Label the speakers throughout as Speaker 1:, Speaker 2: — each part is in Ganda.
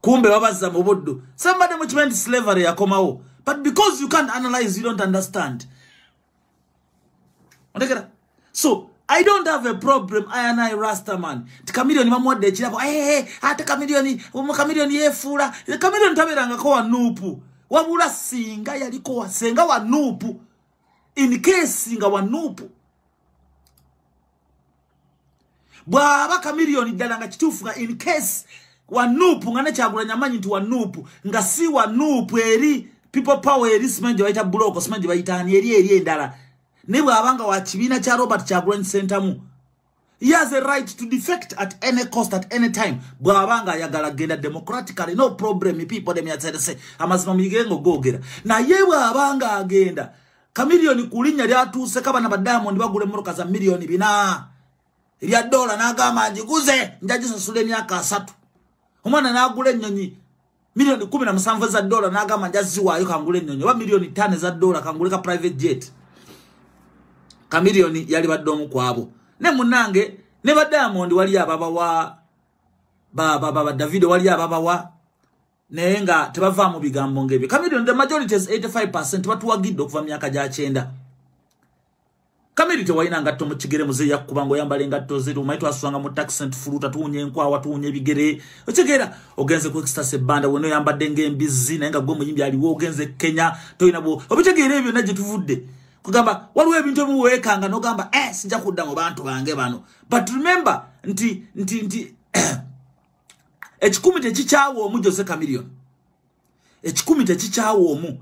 Speaker 1: kumbe babaza mu buddu. Somebody which meant slavery yakomawo. But because you can't analyze, you don't understand. So I don't have a problem. I and I Rasta man. The chameleon mamwa de chilabo. Hey, ate chameleon yefula. The chameleon taberanga ko wanupu. Wabula singa yaliko wasenga wanupu. In case singa wanupu. Bwaba chameleon dalanga chitufuga in case wanupu ngane chagula nyamanyi nti wanupu. Nga si wanupu eri people power eri simenje waita buloko simenje waita ani eri endala. Nebwa abanga wa chibina cha Robert Kyagulanyi Ssentamu. He has a right to defect at any cost at any time. Bwa abanga yagala genda democratically, no problem. People them yatsede say amazino migengo gogera. Na yewa abanga agenda. Chameleon kulinya lyatuse kabana ba Diamond bagule moroka za milioni bina. Lya dola nagama njiguze njagisa sule myaka 3. Omwana nagule nyonyi milioni 17 za dola nagama njaziwayo kangule nyonyi. Wa milioni 5 za dola kanguleka private jet. Chameleon yali baddomu kwabo. Ne munange ne ba Diamond wali ababa wa baba David wali ababa wa nenga tebava mu bigambo ngebe. Chameleon the majority is 85% batuwagidde okuva myaka ja 9. Chameleon tewalina ngatto mu kigere muze yakubango yambale ngatto zetu maitwa aswanga mu taxent fruta tuunye nkwa watuunye bigere. Okigera ogenze ku ecstasy banda wono yambadde ngembizi nenga gwo muyimbi ali wo ogenze Kenya toyina bo. Obikigere ebyo naje tuvudde. Kugamba waliwo ebintu muwekanga no gamba sija kudda mu bantu bange bano. But remember nti ekikumite kichawo omu Jose Chameleon. Ekikumite kichawo omu.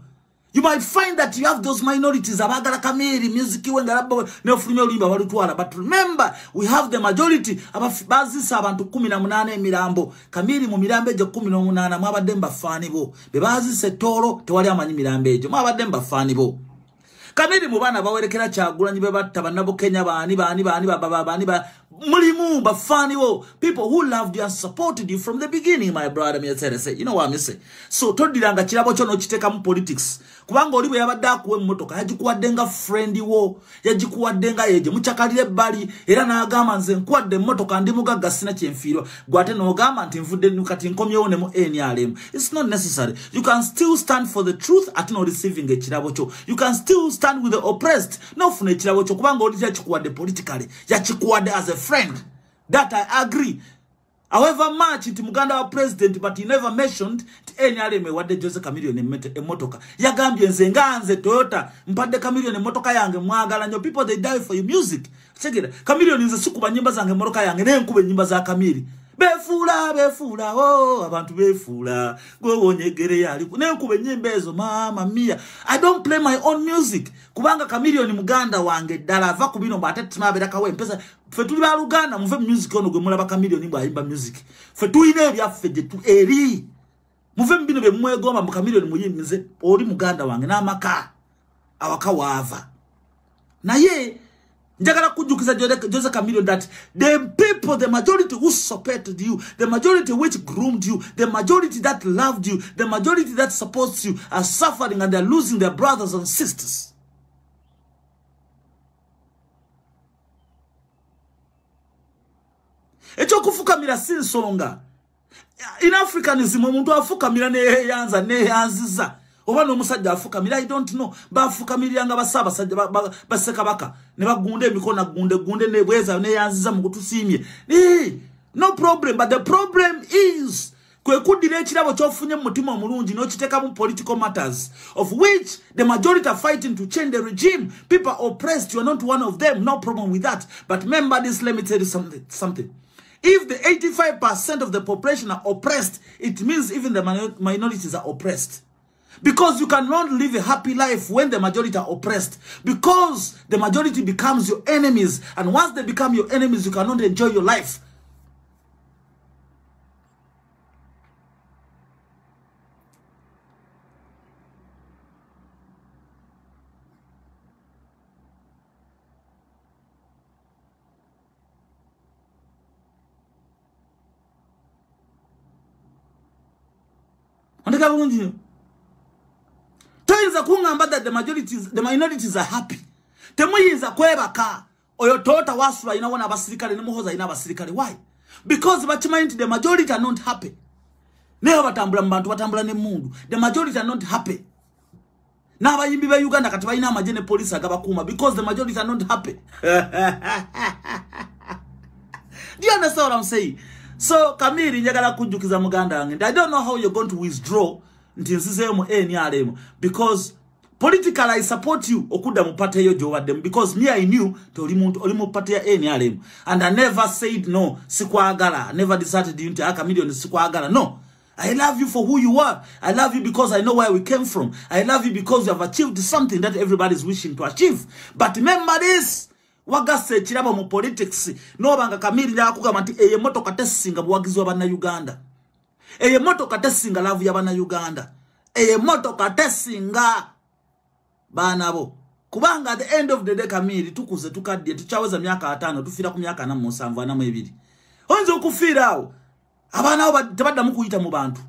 Speaker 1: You might find that you have those minorities abagala kameri music wengalabo ne ofulime olimba balutwala. But remember we have the majority abazisa abantu 18 emirambo. Kameri mu mirambe je 18 mwabadde mbafani bo. Bebazise toro tewali amanyi mirambe ejo mwabadde mbafani bo. Kameri mu bana bawerekera Kyagulanyi bebatta banabo Kenya bani mulimu bafani wo. People who loved you and supported you from the beginning, my brother. Me say, you know what I say. So todiranga kirabo kyo no kiteka mu politics. Kubanga olibo yabadde akuwe mmotoka yagikuwaddenga friend wo, yagikuwaddenga yeje muchakalire bali era n'agamba nze nkuwadde mmotoka ndi mugagga sina kyenfiirwa. Gwate n'ogamba nti nvudde nukati nkomyewo ne mu NRM. It's not necessary. You can still stand for the truth at no receiving ekirabo kyo. You can still stand with the oppressed. No fune ekirabo kyo kubanga oli yakikuwadde politically. Yakikuwadde as a friend. That I agree. However much it Muganda wa president, but he never mentioned NRM wadde Jose Chameleon emotoka. Yagambye nze nganze Toyota mpadde Chameleon emotoka yange mwagala nyo. People they die for your music. Chegera Chameleon nze sikuba nyimba zange emotoka yange ne nkube nyimba za Chameleon. Befula oh abantu befula go wonyegere yali ne nkube nyimba ezo mama mia. I don't play my own music kubanga Chameleon Muganda wange dala va kubino bate timabera kawe mpesa fe tuli ba Luganda muve music ono gwe mulaba Chameleon bwa imba music fe tuine ebyaffe je tu eri muve mbino be mwegoma mu Chameleon muyimbize oli Muganda wange n'amaka awakawava naye njagala kujukiza Jose Chameleon that the people, the majority who supported you, the majority which groomed you, the majority that loved you, the majority that supports you are suffering and they're losing their brothers and sisters. Echo kufukamira si nsonga. In Africanism omuntu afukamira ne yanza ne yanziza. Obano omusajja afukamira I don't know. Bafukamiranga basaba sajja basekabaka ne bagunde emikono gunde ne bweza ne yanziza mu kutusimye. No problem, but the problem is kwe kudira ekirabo kyofunye mu mutima omulungi no kiteka mu political matters of which the majority are fighting to change the regime. People are oppressed, you are not one of them. No problem with that. But remember this, let me tell you something. If the 85% of the population are oppressed, it means even the minorities are oppressed. Because you cannot live a happy life when the majority are oppressed. Because the majority becomes your enemies. And once they become your enemies, you cannot enjoy your life. That the minorities are happy. Temuyinza kwebaka oyo tota wasula ina wana abasirikale ne muhoza ina abasirikale. Why? Because the majority are not happy. Neho batambula mbantu batambula ne mundu. The majority are not happy. Na abayimbi ba Uganda kati bayina amajene police agabakuma because the majority are not happy. Do you understand what I'm saying? So Kamiri njagala kujukiza muganda wange. I don't know how you're going to withdraw until nsizemu NRM because politically I support you okuda mupate yo jowadem because me I knew to oli mupate ya NRM and I never said no sikwagala. I never decided into aka million sikwagala. No. I love you for who you are. I love you because I know where we came from. I love you because you have achieved something that everybody is wishing to achieve. But remember this. Wagase chirabo mu politics. No banga Kamiri njaka kugamba nti eye moto katesinga buwagizi w'abana Uganda. Eye moto katesinga love y'abana Uganda. Eye moto katesinga bana bo. Kubanga at the end of the day Kamiri tukuze tukadye tuchaweza myaka 5 tufira ku myaka 7 na 2. Onzo kufira awo. Abana abo tabadda mu kuyita mu bantu.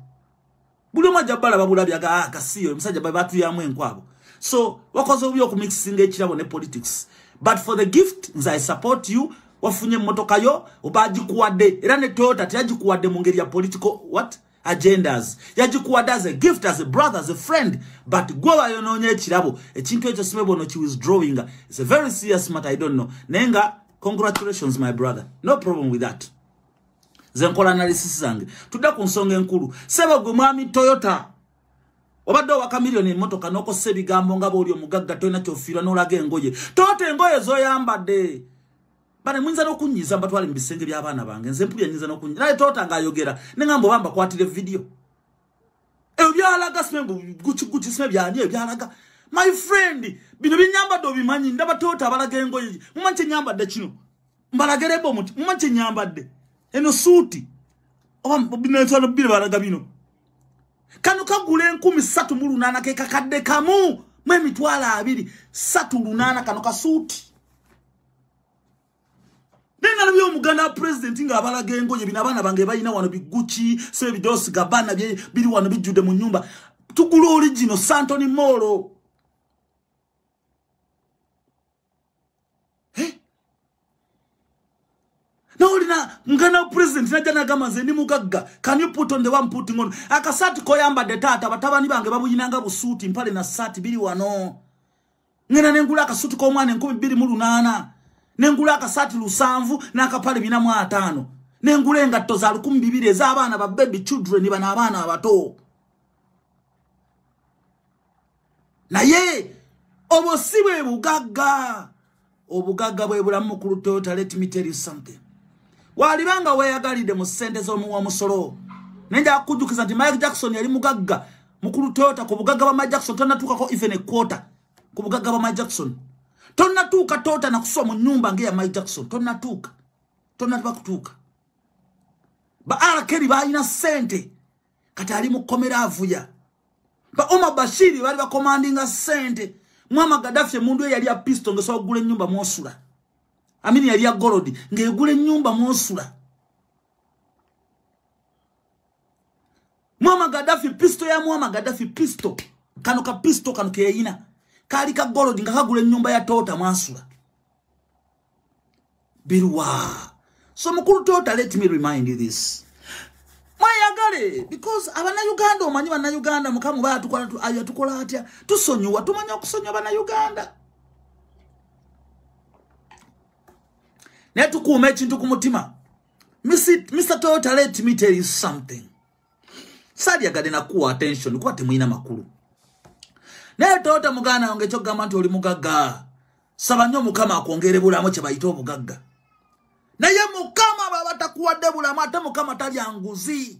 Speaker 1: Buli majabala babulabya kasiyo musajja babatu yamwe enkwabo. So wakoze obyo ku mixing ekirabo ne politics. But for the gift, I support you. Wafunye motoka yo, obajikuwade. Era ne Toyota tiyajikuwade mu ngeri ya political what? Agendas. Yajikuwade as a gift, as a brother, as a friend. But gwa yononye ekirabo. Ekintu ekyo simebono ki withdrawing. It's a very serious matter, I don't know. Nenga, congratulations my brother. No problem with that. Zenkola analysis zange. Tuda ku nsonga enkulu. Seba gwe mwami Toyota. Obadde wa Kamiliyoni motoka noko sebigambo ngabo oli omugagga toyina kyofira n'olaga engoye. Tote engoye zoyambadde. Bane mwinza n'okunyiza mbatwale mu bisenge by'abaana bange. Nze mpulya nyiza n'okunyiza. Naye Tota ng'ayogera. Nengambo bamba kwatire video. Byalaga simembu guchi sime byani byalaga. My friend, bino binyambadde obimanyi ndaba Tota abalaga engoye. Mumanche nyambadde kino. Mbalagerebo muti. Mumanche nyambadde. Eno suuti. Oba bino nsano bire balaga bino. Kanu kagule 13 ke kakadde kamu mwe mitwala 2 3 kanu kasuti. Nenga nabyo omuganda president nga abalaga engoye bina abana bange bayina wano biguchi se bidosi gabana biri wano bijjude mu nyumba. Tugula original Santoni Moro. No, mgana president najana gamaze ni mugagga. Can you put on the one putting on? Akasati koyamba de tata batabani bange babuyinanga busuti mpale na sati bili wano. Ngena nengula akasuti ko mwana 28. Nengula akasati lusanvu na akapale bina mu 5. Nengula engatto za 12 ez'abaana ba baby children bana abaana abato. Naye obosibe bugagga. Obugagga bwe bulamu ku Toyota. Let me tell you something. Walibanga weyagalide mu sente z'omuwa musolo. Nenja akujukiza nti Mike Jackson yali mugagga mukulu Toyota ku bugagga ba Mike Jackson tonatuuka ko even a quarter ku bugagga ba Mike Jackson. Tonatuuka Toyota na kusoma mu nyumba nge ya Mike Jackson. Tonatuuka kutuuka. Ba Alakeri bayina sente kati ali mukomera avuya. Ba Omar Bashiri bali ba commandinga sente. Muammar Gaddafi mundu yali ya pisto ngeso gule nyumba mwosula. Amini yali ya golodi ngegule nyumba mwosula. Muammar Gaddafi pisto ya Muammar Gaddafi pisto kanu ka pisto kanu keyina kali ka golodi ngakagule nyumba ya Toyota mwasula. Biruwa. So mukulu Toyota, let me remind you this. Mayagale because abana Uganda omanyi bana Uganda mukamu ba tukola atya tusonyiwa tumanya okusonyiwa bana Uganda. Netu kuume ekintu ku mutima. Mr. Toyota, let me tell you something. Sadi agade na kuwa attention kuba temuyina makulu. Naye Toyota mugana wange kyogamba nti oli mugagga. Saba nnyo mukama akwongere bulamu kye bayita obugagga. Naye mukama baba takuwadde bulamu ate mukama talya nguzi.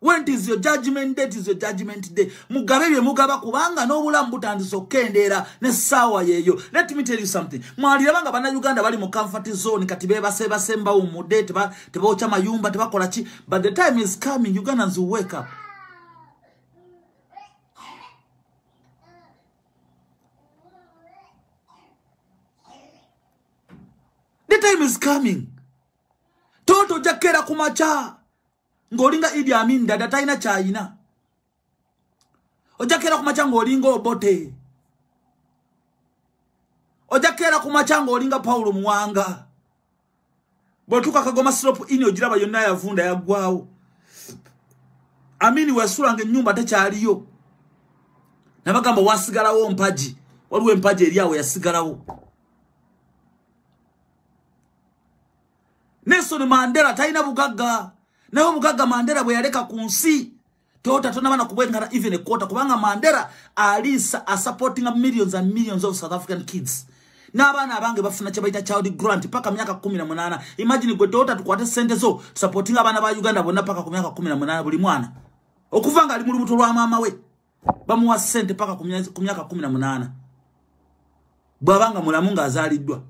Speaker 1: When it is your judgment day, it is your judgment day. Mugabe bye mugaba kubanga n'obulamu butandise okkendeera ne ssaawa yeeyo. Let me tell you something. Mwalirabanga bana Uganda bali mu comfort zone kati basemba umude tebawokya mayumba tebakola ki. But the time is coming, Ugandans will wake up. The time is coming. Toto jakera kumacha. Ngolinga Idi Amin dada taina chaina. Ojakera kumacha ngolingo Obote. Ojakera kumacha ngolinga Paulo Mwanga. Botuka Kagoma slope ini ojiraba yonna yavunda yagwawo. Amini wesulange nyumba tekyaliyo. Nabagamba wasigalawo mpaji. Waliwo empaji eriawo yasigalawo. Nelson Mandela talina bugagga. Naye bugagga Mandela bwe yaleka ku nsi. Toyota tonabana kubwengana even a quarter. Kubanga Mandela alisa are supporting millions and millions of South African kids. N'abaana abange bafuna kye bayita child grant paka myaka 18. Imagine gwe Toyota tukwate sente zo supporting abaana ba Uganda bonna paka ku myaka 18 buli mwana. Okuvanga ali mu lubuto lwa maama we. Bamuwa sente paka ku myaka 18. Bwabanga mulamu nga azaliddwa.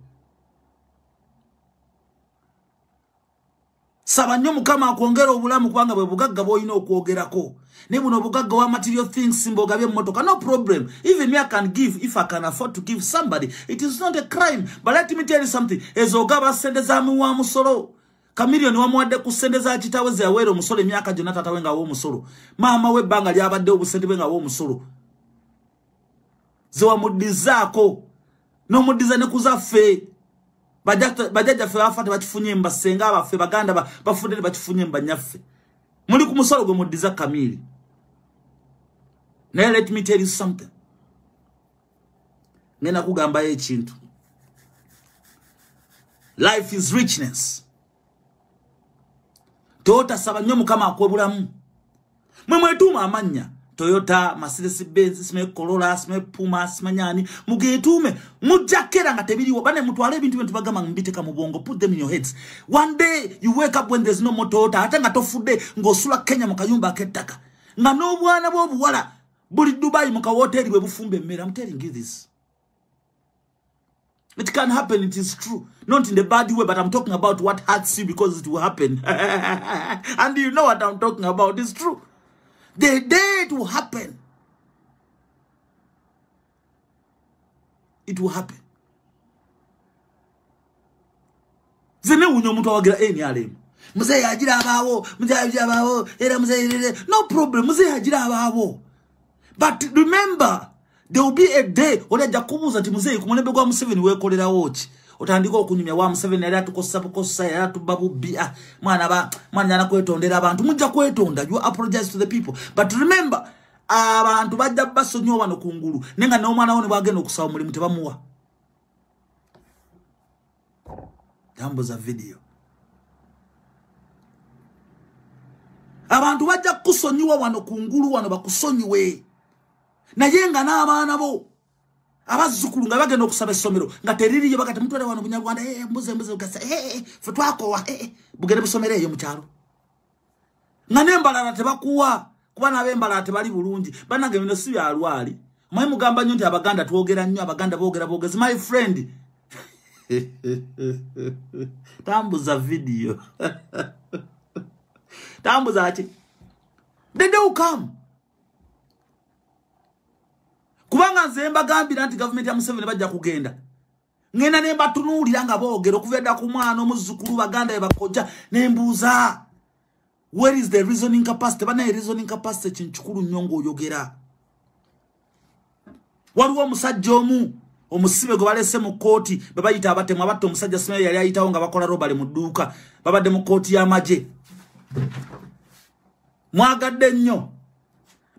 Speaker 1: Saba nnyo Mukama akwongera obulamu kubanga bwe bugagga bw'olina okwogerako. Ne buno bugagga wa material things mbogabye mmotoka, no problem. Even me I can give if I can afford to give somebody. It is not a crime. But let me tell you something. Ezogaba sente za muwa musolo. Kamilioni wamuwadde ku sente za kitawe ze awere omusolo emyaka gyonna tata we nga wo musolo. Maama we bbanga lyabadde obusente bwe nga wo musolo. Ze wamuddizaako. N'omuddiza ne kuzaffe. Bajaja fe afate bakifunye mbasenga abafe baganda bafudde bakifunye mbanyaffe. Muli ku musolo gwe muddiza Kamili. Now let me tell you something. Nena kugamba ekintu. Life is richness. Toyota saba nnyo Mukama akwebulamu. Mwetuma amanya. Toyota, Mercedes Benz, sme Corolla, sme Puma, smanyani. Mugetume, mujakera nga tebiriwo. Bane mutwale ebintu bintu bagamba mbiteka mu bwongo. Put them in your heads. One day you wake up when there's no more Toyota. Ate nga tofudde ng'osula Kenya mu kayumba ak'ettaka. Nga n'obwana bw'obuwala buli Dubai mu kawoteri bwe bufumba emmere. I'm telling you this. It can happen, it is true. Not in the bad way, but I'm talking about what hurts you because it will happen. And you know what I'm talking about. It's true. The day it will happen. It will happen. Zene unyo mtu awagira ni alemu. Mzee yajira abawo, mzee yajira abawo, era mzee no problem, mzee yajira abawo. But remember, there will be a day ola jakubuza ti mzee kumulembe gwa Museveni wekolera wochi. Otandika okunyumya wa Museveni era tukosa era tubabu bia mwana nyana kwetondera abantu mujja kwetonda. You apologize to the people, but remember abantu bajja basonyo wano kungulu nenga no mwana wone bagenda okusawa mulimu tebamuwa. Tambuza video. Abantu bajja kusonyiwa wano kungulu wano bakusonyiwe. Naye nga n'abaana bo abazukulu nga bagenda okusaba essomero nga teririyo bagati mutwale wano Bunyarwanda mbuze ugasa fe twakowa bugende busomero eyo mu kyalo nga n'embalala tebakuwa kuba n'ab'embalala tebali bulungi banange bino si byalwali mwe mugamba nnyo nti abaganda twogera nnyo abaganda boogezi my friend tambuza video tambuza ati they don't come. Kubanga nze mbagambira nti government ya Museveni bajja kugenda. Ngenda ne mbatunulira nga boogera okuveda ku mwana omuzukulu baganda bakojja ne mbuuza. Where is the reasoning capacity? Bana reasoning capacity kinchukulu nyongo oyogera. Waliwo omusajja omusibe gwe balese mu kooti babayita abatemu abatte omusajja Smith yali ayitawo nga bakola robale mu dduuka babadde mu kooti y'amagye. Mwagadde nnyo.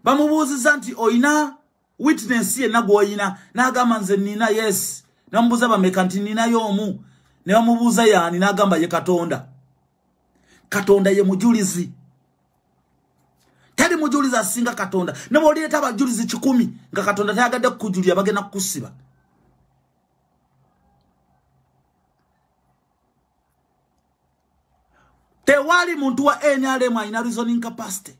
Speaker 1: Bamubuuziza nti oyina witness ye nagoyina nagamba nze nina yes nambuza bameka nti nina yomu ne bamubuuza yani nagamba ye Katonda ye mujulizi tali mujulizi asinga Katonda ne boleta abajulizi 10 nga Katonda tayagadde kujulya bagena kusiba. Tewali muntu wa NRM ina reasoning capacity.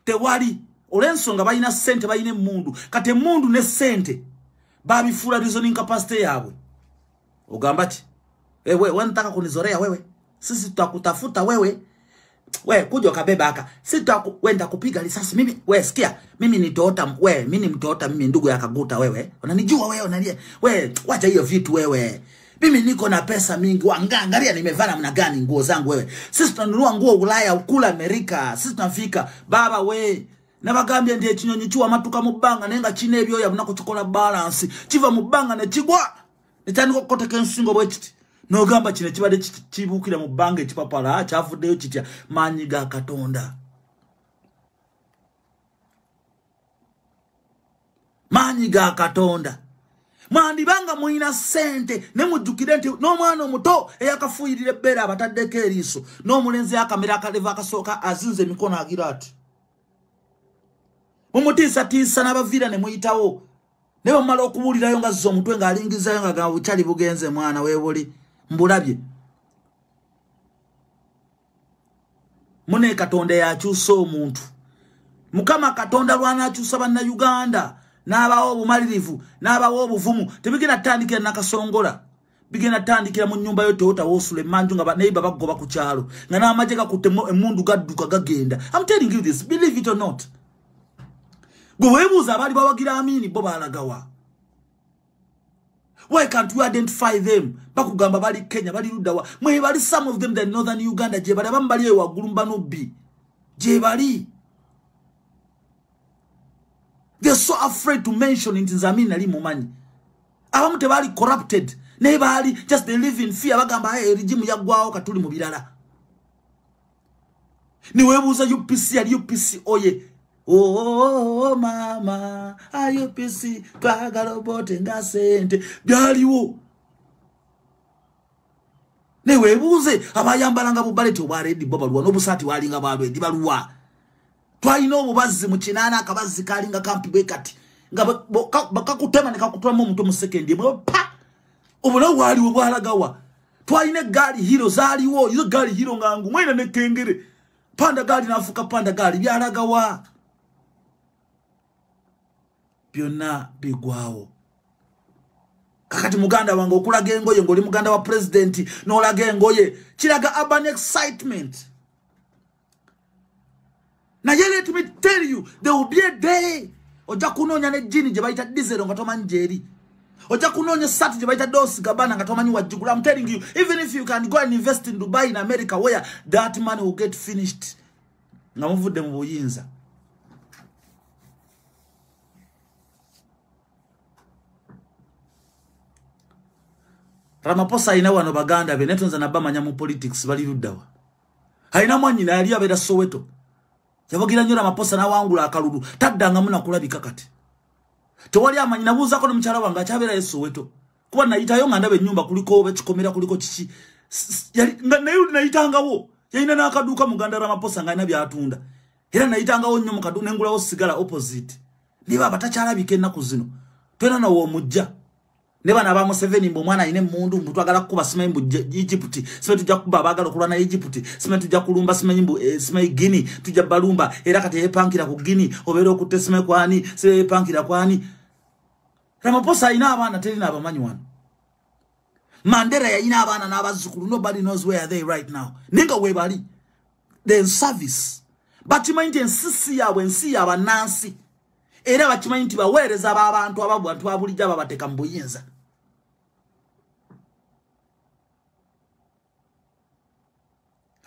Speaker 1: Tewali olensonga bayina sente bayine mundu kate mundu ne sente babifula reasoning capacity yabwe. Ogamba ki wewe wanataka kunizorea wewe sisi tutakutafuta wewe kujo kabeba aka sisi tutakwenda kupiga risasi mimi wewe sikia mimi ni Toyota mimi ni mtoota mimi ndugu ya Kaguta wewe unanijua wewe unaniye wewe wacha hiyo vitu wewe mimi niko na pesa mingi angalia nimevana mna gani nguo zangu wewe sisi tunanunua nguo Ulaya ukula Amerika sisi tunafika baba we nabagambye ndiye kinyonyi chuwa matuka mubanga nenga chine ebyo ya munako chikola balance chiva mubanga ne chigwa netandiko koteka nsingo bwechiti no gamba kino kibadde kibukira mu bange ekipapala kyavuddeyo kitya maanyi ga Katonda. Maanyi ga Katonda. Mwandibanga muina sente ne mujjukire nti n'omwana omuto eyakafuuyirira ebbeera abataddeko eriiso n'omulenzi akamera akaleva akasooka azinze emikono agira ati mumutiisatiisa n'abaviira ne muyitawo ne bamala okubuulirayo nga zza omutwe ng'alingizayo nga gamba bukyali bugenze mwana weebuli mbulabye. Mune Katonda yakyusa omuntu. Mukama Katonda lw'anaakyusa bannayuganda n'abawo obumalirivu n'abawo obuvumu tebigenda tandikira nakasongola bigenda tandikira mu nnyumba yo Toyota wosula emanju nga baneiba bagoba ku kyalo nga n'amagye gakutte emmundu gadduka gagenda. I'm telling you this, believe it or not. Gwe weebuuza abaali bawagira Amini bo baalagawa. Why can't you identify them? Bakugamba bali Kenya bali Ludawa. Mwe bali some of them that northern Uganda je bali abamu bali waggulu Mbanobbi je bali. They're so afraid to mention it in Zamini ali mumanyi. Abamu tebali corrupted. Ne bali just they live in fear bagamba hey regime yaggwawo katuli mu birala. Ni weebuuza UPC ali UPC oye. Oh mama UPC twagala obote nga sente byaliwo. Ne weebuuze abayambalanga bubaleti obwaredi bobalwa n'obusaati walinga balwedi baluwa. Twalina obubazzi mu kinaana akabazzi kalinga kampi bwe kati nga bakakutema ne kakutwamu omuntu mu sekendi emwe pa obulawo waliwo bwalagawa. Twalina gaali hero zaaliwo izo gaali hero ngangu mwena ne kengere panda gaali nafuka panda gaali byalagawa. Byonna bigwawo. Kakati muganda wange okulaga engoye ng'oli muganda wa president n'olaga engoye kiraga urban excitement. Na let me tell you, there will be a day oja kunonya ne jini je bayita diesel nga tomanyi jeri. Oja kunonya sati je bayita dosi gabana nga tomanyi wajugula. I'm telling you, even if you can go and invest in Dubai in America where that money will get finished. Nga muvudde mu buyinza. Ramaphosa ina wano baganda be netonza na bamanya mu politics bali Ludawa. Haina mwanyi na yali abera Soweto. Yabagira nyo Ramaphosa na wangula akalulu taddanga muna kulabika kati. Tewali amanyi nabuuza ko n'omukyala wange akyabera Soweto. Kuba nayitayo nga ndabe ennyumba kuliko bekikomera kuliko kiki. Nayo nayitangawo. Yalina n'akaduuka muganda Ramaphosa nga alina byatunda. Era nayitangawo nnyo mu kaduuka nengulawo sigala opposite. Niba batakyalabika ennaku zino. Twena nawo omujja. Neba na ba Museveni mbo mwana ine mundu mtu agala kuba simanyi mbu Egypt simanyi tujja kuba abagala okulwana Egypt simanyi tujja kulumba simanyi mbu simanyi Guinea tujja balumba era kati yepankira ku Guinea obeera okutte simanyi kwani se yepankira kwani. Ramaphosa ina abaana terina abamanyi wano. Mandela yayina abaana n'abazzukulu nobody knows where they right now. Ninga we bali they in service but mind ensisi yawe ensi y'abannansi era bakimanyi nti baweereza abantu abantu abulijja ababateka mu buyinza.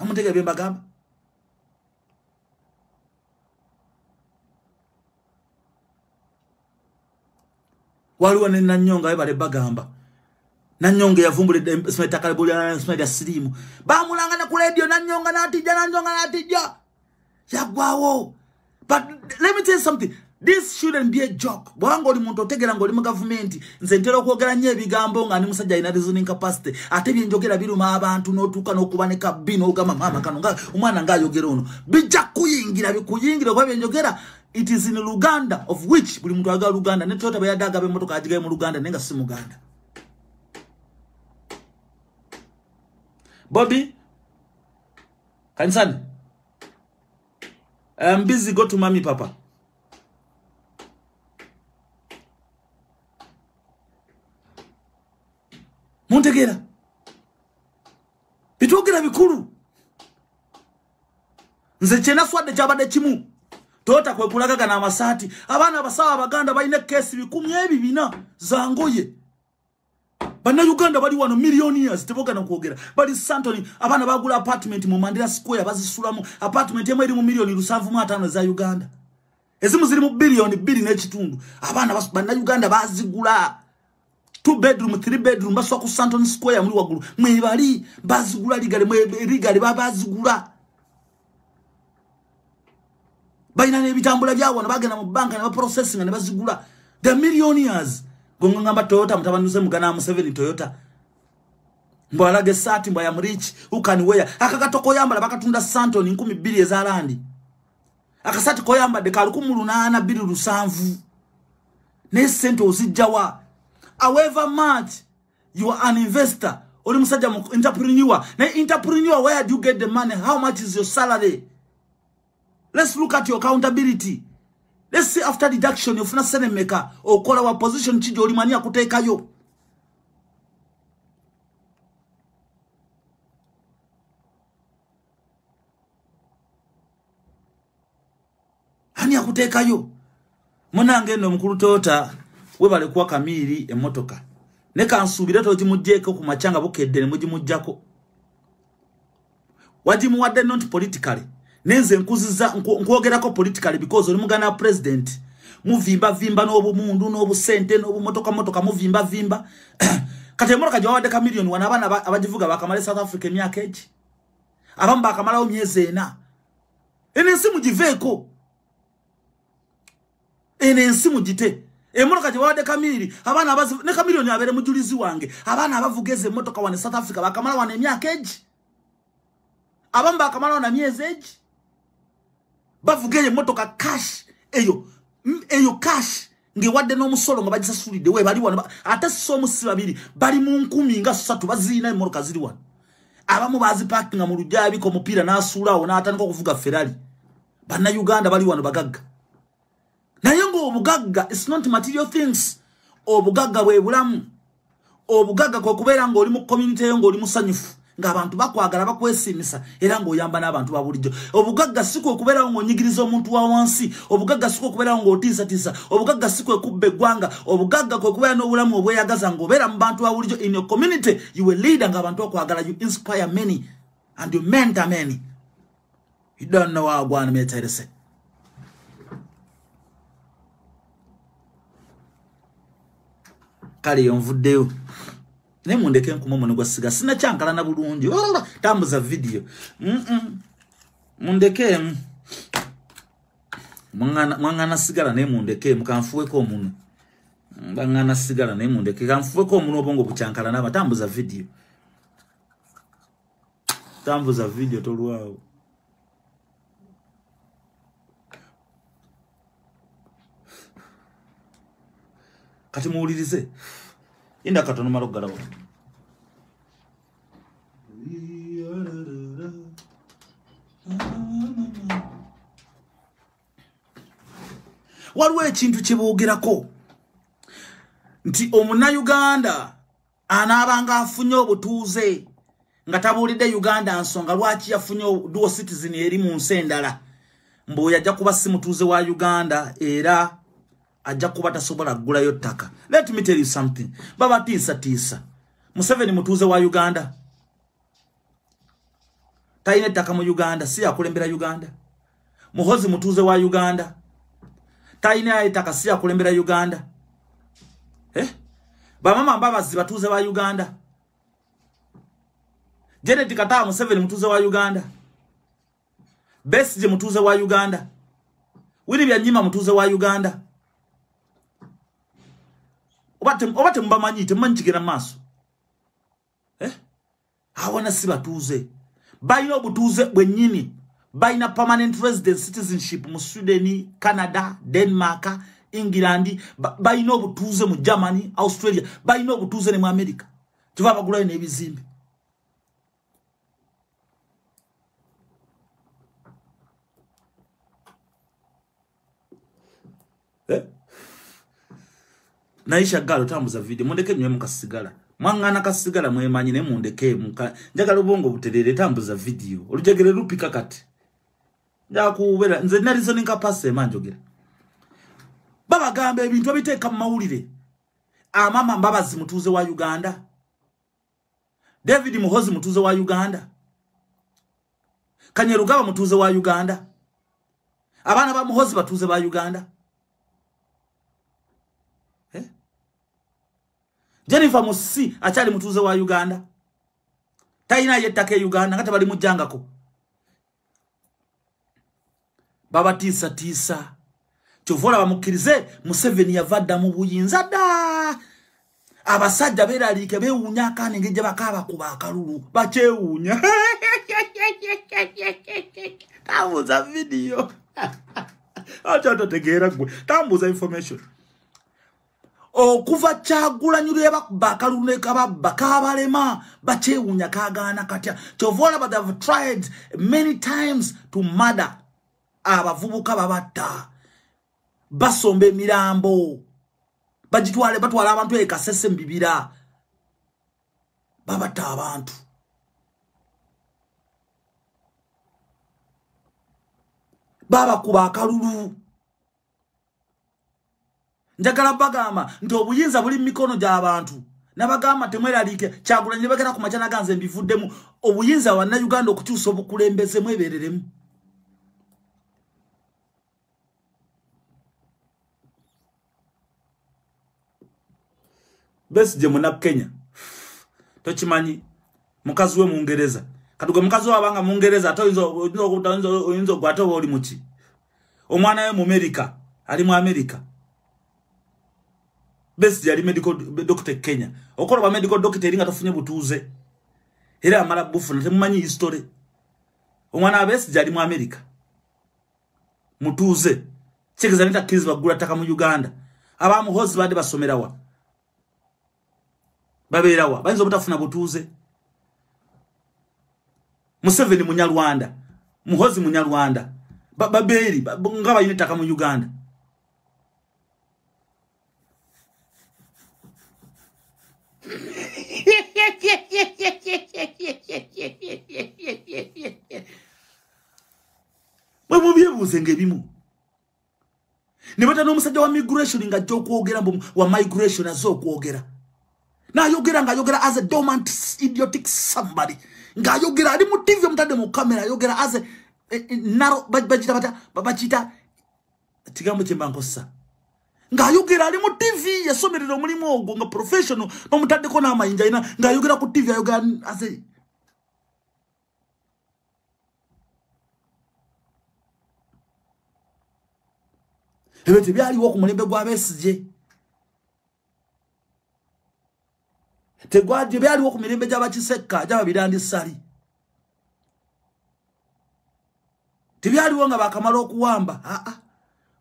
Speaker 1: Amutega bye bagamba. Waliwo ne Nanyonga bale bagamba. Nanyonga yavumbulidde smeta kalibulya smeta sirimu. Bamulangana ku radio Nanyonga natijja. Yagwawo. But let me tell you something. This shouldn't be a joke. Bwanga oli muntu otegera ngoli mu government nze ntera okwogera nnyo ebigambo nga ni musajja alina reasoning capacity ate byenjogera biruma abantu n'otuuka n'okubanika bino ogamba mama kano nga omwana ng'ayogera ono bijja kuyingira bikuyingira kuba byenjogera. It is in Luganda of which buli muntu agala Luganda ne Toyota bayadde agaba emmotoka agigaye mu Luganda nenga si Muganda. Bobby Kansani, I'm busy, go to mommy papa. Muntegera bitogera bikulu nze chena swadde kyabadde kimu Toyota kwe kulagaga na amasati abaana abasawa abaganda balina kesi 12 za ngoye. Bana Uganda bali wano millionaires tebogana kwogera bali Santoni abaana bagula apartment mu Mandela Square bazisulamu apartment emu eri mu million 7.5 za Uganda ezimu ziri mu billion 2 n'ekitundu abaana bana Uganda bazigula 2 bedroom 3 bedroom baswa ku Santon Square muri wagulu mwebali bazigula ligale babazigula bayina nebitambula byawo nabagena mu banka na processing ne bazigula the millionaires gonganga Toyota mutabanuze mugana mu 7 Toyota mbwalage sati mbwa ya mrich ukaniweya akakatoko yamba bakatunda Santon 12 eza landi akasati koyamba de kalukumulu na 2 ne sente osijjawa however much you are an investor or entrepreneur. Now, entrepreneur, where do you get the money? How much is your salary? Let's look at your accountability. Let's see after deduction, you're not selling maker or call our position chijo limania kuteka yo. Hani ya kuteka yo. Mwana ngeno mkuru Toyota webale kuwa kamili emotoka. Neka ansubira toji mujeko kumachanga bukedde muji mujjako. Wajimu wadde not politically. Nenze nkuziza nkuogerako politically because oli mugana president. Muvimba vimba n'obu mundu n'obu sente n'obu motoka muvimba vimba. Kati emotoka jwa wadde ka million wana abana abajivuga bakamale South Africa emyaka egi. Abamba akamala myezi 4. Ene nsimu jiveko. Ene nsimu jite. Emotoka jwade kamili abana abazi ne kamilioni abere mujulizi wange abana abavugeze motoka wane South Africa bakamala wane myaka egi abamba akamala wana myezi egi bavugeye motoka cash eyo cash nge wadde no musolo nga bagisasulide we bali wana ate so musi babiri bali mu 10 nga 3 bazina emotoka ziri wana abamu bazi parking mu rujabi ko mupira nasula ona atandika kuvuga Ferrari bana Uganda bali wana bagagga na yongo obugagga it's not material things obugagga bwe bulamu obugagga ko kubera ngo oli mu community yongo oli musanyufu nga abantu bakwagala bakwesimisa era ngo oyamba n'abantu babulijjo obugagga siko kubera ngo nyigiriza omuntu wa wansi obugagga siko kubera ngo otisa obugagga siko kubbe gwanga obugagga ko kubera no bulamu obweyagaza ngo obera mu bantu babulijjo in your community you will lead nga abantu bakwagala you inspire many and you mentor many you don't know how one may tell us. Kali yonvuddeo ne mundeke nkumomo ne gwasiga sina kyankala na bulungi tambuza video mundeke mwangana sigala ne mundeke mukanfuweko omuno bangana sigala ne mundeke kanfuweko omuno obongo bukyankala naba tambuza video tolwawo kati muwulirize inda katono malo galawo waliwo ekintu kyeboogerako nti Omunayuganda anaabanga afunye obutuuze nga tabuulidde Uganda nsonga lwaki yafunye dual citizen eri mu nsi endala mbu yajja kuba si mutuuze wa Uganda era ajja kuba tasobola kugulayo ttaka. Let me tell you something. Baba tiisa Museveni mutuuze wa Uganda tayina ettaka mu Uganda si yakulembera Uganda. Muhozi mutuuze wa Uganda tayina ettaka si yakulembera Uganda. Bamama Mbabazi batuuze wa Uganda. Janet Kataaha Museveni mutuuze wa Uganda. Besigye mutuuze wa Uganda. Willy Byanyima mutuuze wa Uganda. Obate mbamanyi temanjigera maaso. Awana si batuuze. Bayina obutuuze bwennyini. Bayina permanent resident citizenship mu Sweden, Canada, Denmark, England. Bayina obutuuze mu Germany, Australia. Bayina obutuuze ne mu America. Kiva bagulayo n'ebizimbe. Naisha galo tambuza video mundeke nywe mukasigala mwangana kasigala mwemanyi ne mundeke muka njagala ubongo buterere tambuza video olujegere lupika kati njakubera nze nali zo ninka passe manjogera baba gambe ebintu abiteeka mu mawulire Amama Mbabazi mutuuze wa Uganda, David Muhozi mutuuze wa Uganda, Kanyerugaba mutuuze wa Uganda, abana ba Muhozi batuuze ba Uganda. Jennifer Musi achali mutuze wa Uganda. Taina yettaka Uganda ngate bali mujangako. Baba tisa. Chovola bamukirize Museveni yavadda mu buyinza da. Abasajja beralike bewunya kane ngeje bakaba kuba akalulu bachewunya. Tamuza video. Acha totegera gwe. Tamuza information. Okuva Kyagulanyi leba bakalulu ne kababa kabalema bachewunya kagana katya. Chovola but have tried many times to murder abavubuka babata. Basombe mirambo. Bajitwale batwala abantu ekasese mbibira. Babata abantu. Baba kuba akalulu. Njagala bagama nti obuyinza buli mikono gy'abantu. Nabagama temweralike Kyagulanyi bagera ku machana ganze mbivuddemu. Obuyinza wa Uganda okukyusa obukulembeze mwebereremu. Besigye muna Kenya. Tochimanyi mukazi we Mungereza. Kaduga mukazi wabanga Mungereza oyinza gwata oli muki. Omwana we mu America, ali mu America. Besigye ali medical doctor Kenya. Okolo ba medical doctor eringa tofunye butuze. Era amala bufuna temumanyi history. Omwana Besigye ali mu America. Mutuze. Chekeza nita kids bagula taka mu Uganda. Abamu hozi bade basomerawa. Baberawa banzo butafuna butuze. Museveni munyarwanda, Muhozi munyarwanda, baberi ngaba yinetaka mu Uganda. Mwe mubyebuze ngebimu. Nibata n'omusajja wa migration nga jjo kwogera wa migration azokwogera. Na yogera nga yogera as a dormant idiotic somebody. Nga yogera ali mu TV mutade mu camera yogera as a naro babachita tigambo chembankosa. Nga yogera ali mu TV yasomerera omulimu ogwo nga professional bamutade ko na mayinja ina nga yogera ku TV yogera as a ebete byali wo ku mulembe gwa Besigye. Tegwaje byali wo ku mirembe gy'abakiseka gyaba birandisali. Tibyali wo nga bakamala okuwamba.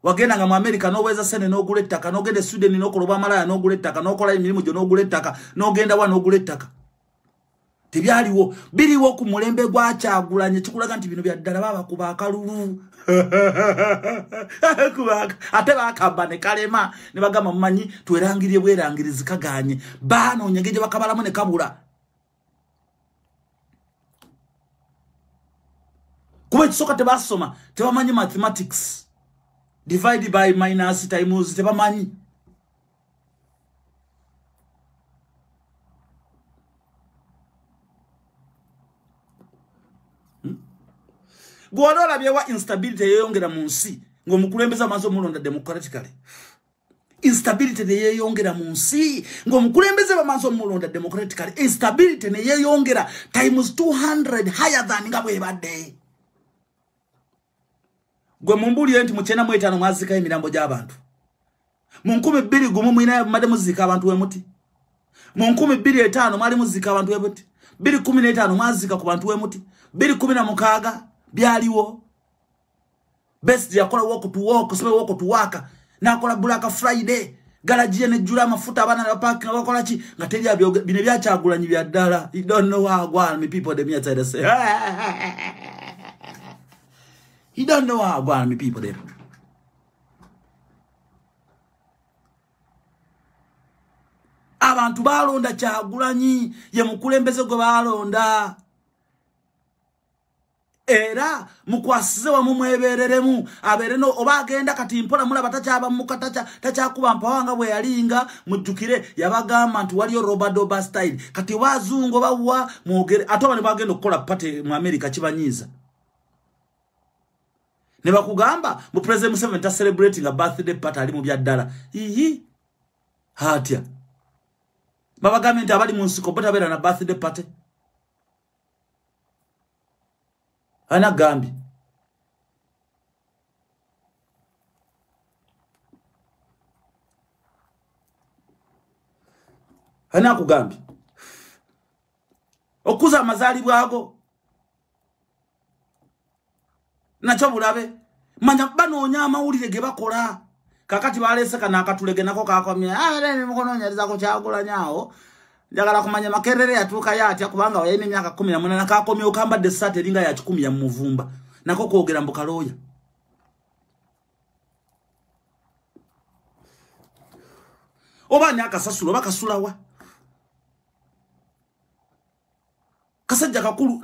Speaker 1: Wagenda nga mu America n'oweza sene n'ogula ettaka n'ogenda Sweden n'okoloba amalaya n'ogula ettaka n'okola emirimu gyo n'ogula ettaka n'ogenda wa n'ogula ettaka. Tibyali wo biri wo ku mulembe gwa Kyagulanyi kikulaga nti bino byaddala baba kuba akalulu. Ate bakamba ne kalema ne bagamba mumanyi twerangirye bwerangirizi kaganye bano nyegeje bakabalamu ne kabula. Kuba kisoka tebasoma tebamanyi mathematics divide by minus times tebamanyi. Gwalola byewa instability yeyongera mu nsi ngo mukulembeza amazo mulonda democratically. Instability ne yeyongera mu nsi ngo mukulembeze bamazo mulonda democratically. Instability ne yeyongera times 200 higher than ngabwe badde. Gwe mumbuli enti mu 95 mwazika emirambo gy'abantu. Mu 2000 gumu mwina made muzika abantu wemuti. Mu 2005 mwali muzika abantu wemuti. 2015 mwazika ku bantu wemuti. 2016 byaliwo. Besigye yakola walk to walk, sebe walk to work. Nakola Black Friday. Garage ne jula mafuta abana na park na bakola chi ngateja bine bya Kyagulanyi bya ddala. You don't know how go on me people them here to say. You don't know how go on me people them. Abantu balonda Kyagulanyi ye mukulembeze gwe balonda. Era mukwasize wa mumwebereremu abereno obagenda kati mpola mulaba tachaba mukatacha tachakuba mpawanga bwe yalinga mujjukire yabagamba nti waliyo Robert Doba style kati wazungo bawa mwogere atoba ne bagenda okukola pate mu America kibanyiza ne bakugamba mu President Museveni ta celebrating a birthday party ali mu byaddala hatya babagambe nti abali mu nsiko bo tabeera na birthday party ana gambi ana kugambi okuza amazaalibwa ago nakyo bulabe manya banoonya amawulire ge bakola kakati balese kana akatulege nako kakomye ne mukonoonyereza ko Kyagulanyi njagala kumanya Makerere yatuuka yatya kubanga yayina emyaka 18 kakomye okambadde sate eringa ya 10 ya muvumba nako koogera mbukaloya oba ni akasasulo bakasulawa kasajja kakulu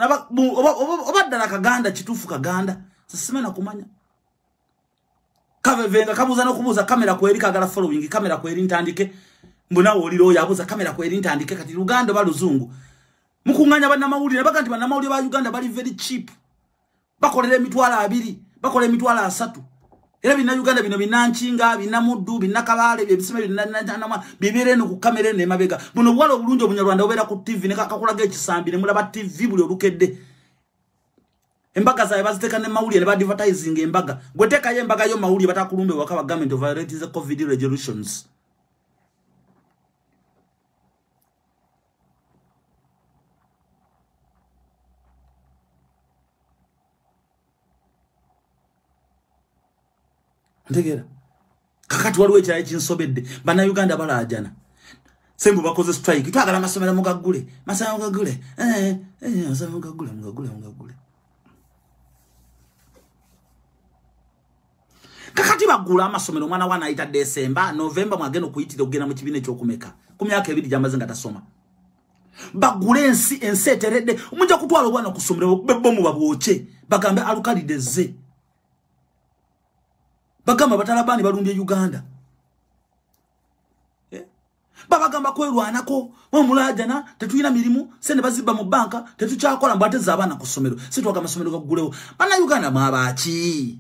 Speaker 1: oba ddala kaganda kituufu kaganda sisimena kumanya kavevenga kabuza nokubuza kamera kweri kagala following kamera kweri ntandike mbona oliro yabuza kamera kweri ntandike kati Uganda baluzungu mukunganya bana mawulire bakanti bana mawulire ba Uganda bali very cheap bakolera emitwala 2 bakolera emitwala 3 era bina Uganda bino binanchinga bina muddu bina kabale byebisime bina bibere no ku kamera ne mabega buno bwalo obulungi obunyarwanda obera ku TV ne kakakulaga ekisambi ne mulaba TV buli olukedde embaga zaye baziteka ne mawulire ne ba advertising embaga gweteka ye embaga yo mawulire batakulumbe wakaba government of violating the COVID resolutions ntegera kakati waliwo ekyayi kinsobedde bana Uganda balajana sembu bakoze strike twagala amasomero mugagule masana mugagule masana mugagule kakati bagula amasomero mwana wana ita December November mwageno kuyitira ogena mu kibine ekyokumeka ku myaka 2 gyamaze nga tasoma bagule enseteredde omunja kutwala obwana kusomero bebomu babwoche bagambe alukalideze bagamba batalabani balumbye Uganda babagamba kwerwanako omulajana tetuyina mirimu sene bazibba mu banka tetukyakola mbateza abana ku somero sitwaga amasomero gagulewo bana Uganda mwabachi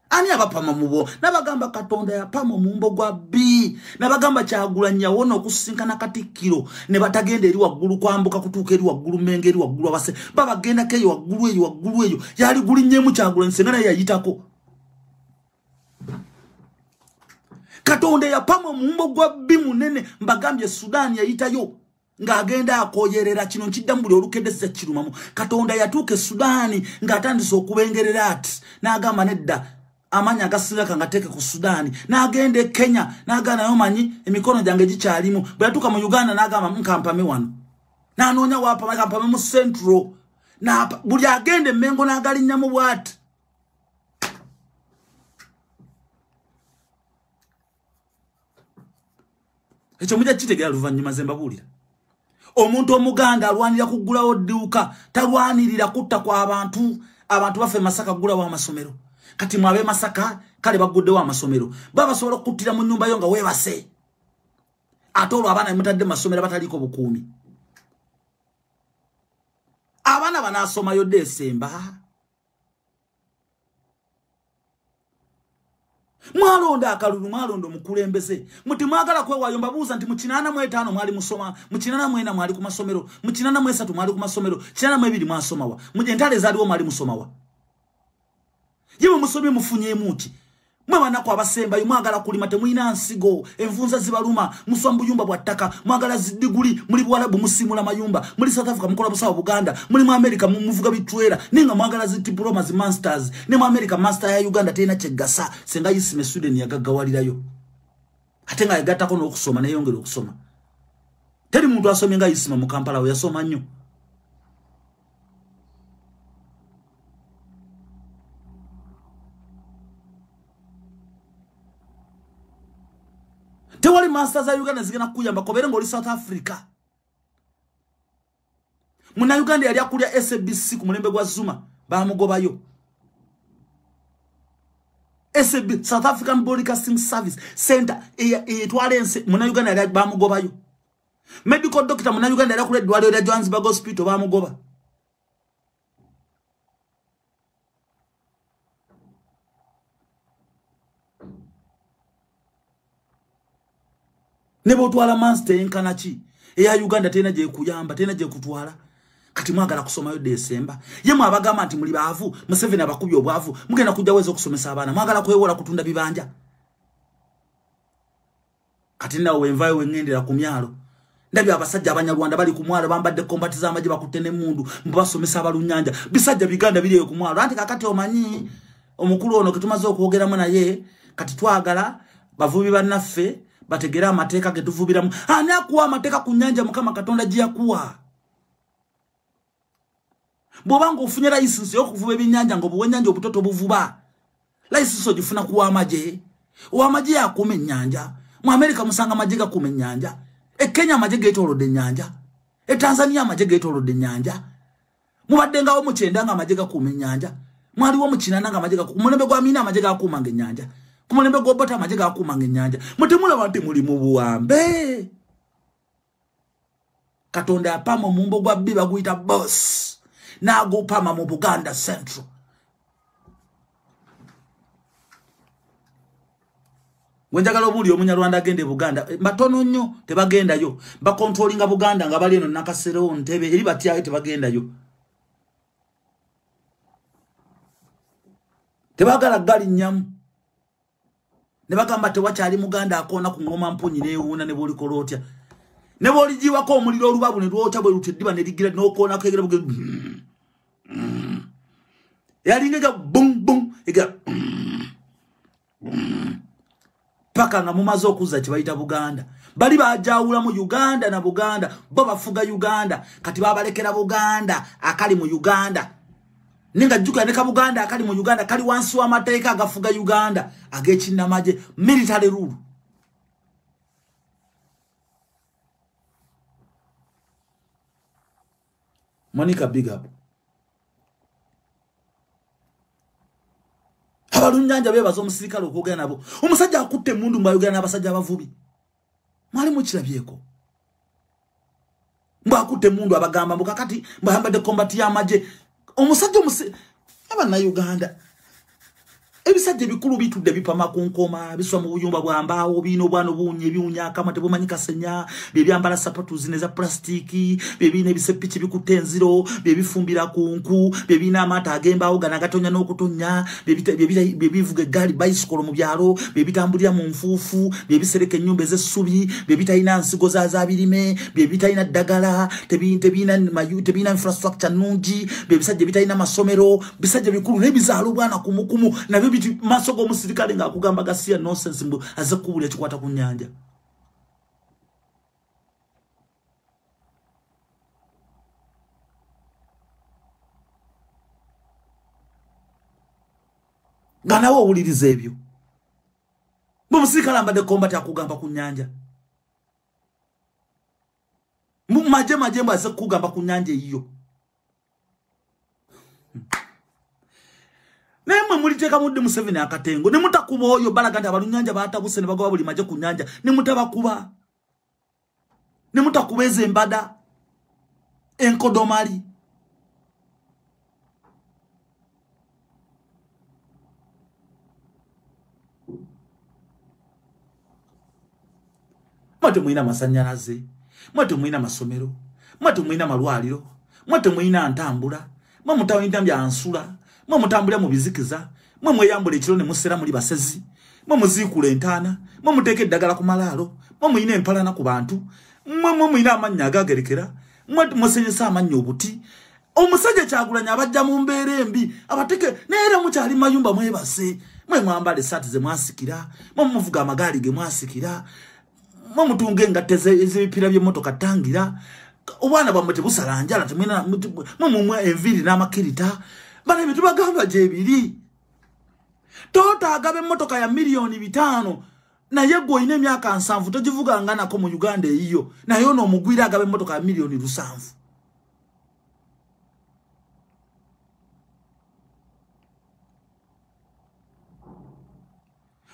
Speaker 1: ani abapama mubo nabagamba Katonda yapama mumbo gwa B nabagamba Kyagulanyi wona okusinkana Katikkiro ne batagenda eri waggulu kwambuka kutuuka eri waggulu Mmengo eri waggulu abase babagenda keyo waggulu eyo yali gulinyemu Kyagulanyi sengana yayitako Katonda yapama mumbo gwa B munene mbagambye Sudan yayitayo ngagenda akoyerera kino kidambuli olukedde se kirumamu Katonda yatuuke Sudan ngatandise okubengerera ati nagamba nedda amanya gasilaka ngateke ku Sudan nagende Kenya nagana yomanyi emikono jange gikyalimu bwatuka mu Uganda nagamba nkampame wano nanonya wapa nkampame mu Central na buli agende Mmengo nagalinya mu bwati ekyo mujja kitegera luvanyuma zembabulira omuntu omuganda alwanira kugulawo dduuka talwanirira kutta kwa abantu bafe Masaka gulawo amasomero kati mwabe Masaka kale baguddewo amasomero baba sobola kuttira mu nyumba yo nga webase atolo abana mutadde masomero bataliko bukuumi abana banasoma yo December mwalonda akalulu mwalondo mukulembeze muti mwagala kwewayo mbabuuza nti mu 85 mwali musoma mu 84 mwali ku masomero mu 83 mwali ku masomero 82 mwasomawa mu entale zaliwo mwali musomawa yewe musomi mufunye muki mwe banako abasemba mwagala kulima temuyina nsigo envunza zibaluma musombu yumba bwa ttaka mwagala zidiguli muri bwalabu musimula mayumba muri South Africa mukola busawa Buganda muri mu America muvuga bitwera ninga mwagala zitiploma zi masters ne mu America master ya Uganda tena chegasa senga yisime Sweden yagagawalirayo atenga yagatako n'okusoma ne yongera okusoma teri muntu asomye nga yisima mu Kampala we yasoma nnyo tewali masters za Uganda zigena kuyamba kobere ngoli South Africa muna Uganda yali akulya SABC ku mulembe gwa Zuma bamugobayo SAB South African Broadcasting Service Center etwalense muna Uganda yali bamugobayo medical doctor muna Uganda yali akulya Dwaliro ya Johannesburg Hospital bamugoba Nebo twala Monster enkanachi eya Uganda tena je kuyamba tena je kutwala kati mwagala kusomayo December yemwe abagamba nti muli baavu Museveni abakubi obwavu mugenda kujja wezo kusomesa abana mwagala kwewola kutunda bibanja kati nawo wenvayo wengendera ku myalo ndabyo abasajja abanyarwanda bali ku mwalo bambadde kombati za maji bakutene mundu mbasomesa abalunyanja bisajja biganda biri ku mwalo anti kakati omanyi omukulu ono kitumaze okwogeramu naye kati twagala bavubi bannaffe bategera amateeka getuvubiramu ani akuwa amateeka ku nyanja mukama katonda jia kuwa bobanga ofunye license yokuvuba ebinyanja ngo buwenyanja obutoto buvuba license ogifuna kuwa amaje owamaje akuma ennyanja mu America musanga amaje gakuma ennyanja Kenya amaje getolodde ennyanja Tanzania amaje getolodde ennyanja mubadde ngawo mu Kyenda nga amaje gakuma ennyanja mwaliwo mu Kinana nga amaje gakuma mulembe gwa Mina amaje gakuma ennyanja kumulembe gwa Bota amaje gakuma ennyanja mutemula bantu muli mu buwambe katonda apamo mumbo gwa biba guita boss na go pama mu Buganda Central wenjagala obuli omunyarwanda agende Buganda matono nnyo tebagenda yo ba controllinga Buganda nga bali eno nakasero ntebe eri batyayo tebagenda yo tebagala gali nyamu ne bagamba tewakyali Muganda akona ku ngoma mpunyi neewuna ne boli kolotya ne boli jiwa ko omuliro olubabu ne lwota bwe luteddiba ne ligira n'okona kegera buge yali ngega bum bum ega paka nga mumaze okuza kibayita Buganda bali bajawula mu Uganda na Buganda bo bafuga Uganda kati babalekera Buganda akali mu Uganda ninga juka neka Buganda akali mu Uganda kali wansi wa mateeka agafuga Uganda agechina maje military rule Monica big up abalunyanja bebazo omusirikale okugana nabo omusajja akutte mundu mbayogana n'abasajja abavubi mwali mu kirabyeko mba akutte mundu abagamba mbukakati mbahambadde kombati y'amaje omusajja abana Uganda ebisajja bikulu bitudde bipama ku nkoma biswa mu buyumba bwa mbaawo bino bwano bunye byunya kama tebumanyika senya byebyambala sapatu zineza plastiki byebine bisepiki bikutenziro byebifumbira ku nku byebina amata agembaawo gana gatonya n'okutonya byebivuga gali bicycle mu byalo byebitambulira mu nfuufu byebisereka ennyumba ez'essubi byebitayina nsigo za birime byebitayina ddagala tebina infrastructure nungi byebisajja bitayina masomero bisajja bikulu n'ebizaalo bwana kumukumu nabyo masogo omusirikale nga akugamba gasiya nonsense mbu aze kubulya kikwata ku nyanja ganawo owuliriza ebyo omusirikale ambadde kombati akugamba ku nyanja maje mbu aze kugamba ku nyanja eyiyo Nemwe muliteka mudde Museveni akatengo ne mutakuba oyo balaganda abalunyanja batabuse ne bagawa buli maje ku nyanja ne mutabakuba ne mutakubeze embada enkodomali mwate mwina masanyalaze mwate mwina masomero mwate mwina malwaliro mwate mwina ntambula mwamutawinda mbya ansula mwe mutambulira mu bizikiza mwe mweyambula ekiro ne musera muli basezi mwe muzikula entaana mwe muteeka eddagala ku malaalo mwe muyina empalana ku bantu mwe muyina amannya agagerekera mwe musenyesa amannya obuti omusajja Kyagulanyi abajja mu mbeera embi abateke neera mukyali mayumba mwebase mwe mwambala esaati ze mwasikira mwe muvuga amagaali ge mwasikira mwe mutunga engatte ez'ebipira by'emmotoka tangira obwana bwammwe tebusala njala temwina mwe mumwe enviiri n'amakirita bana bitu bagamba je biri tota agabe motoka ya milioni 5 na yego ine myaka 7 tojivuga ngana ko mu Uganda eyiyo na yono omugwira agabe motoka ya milioni 7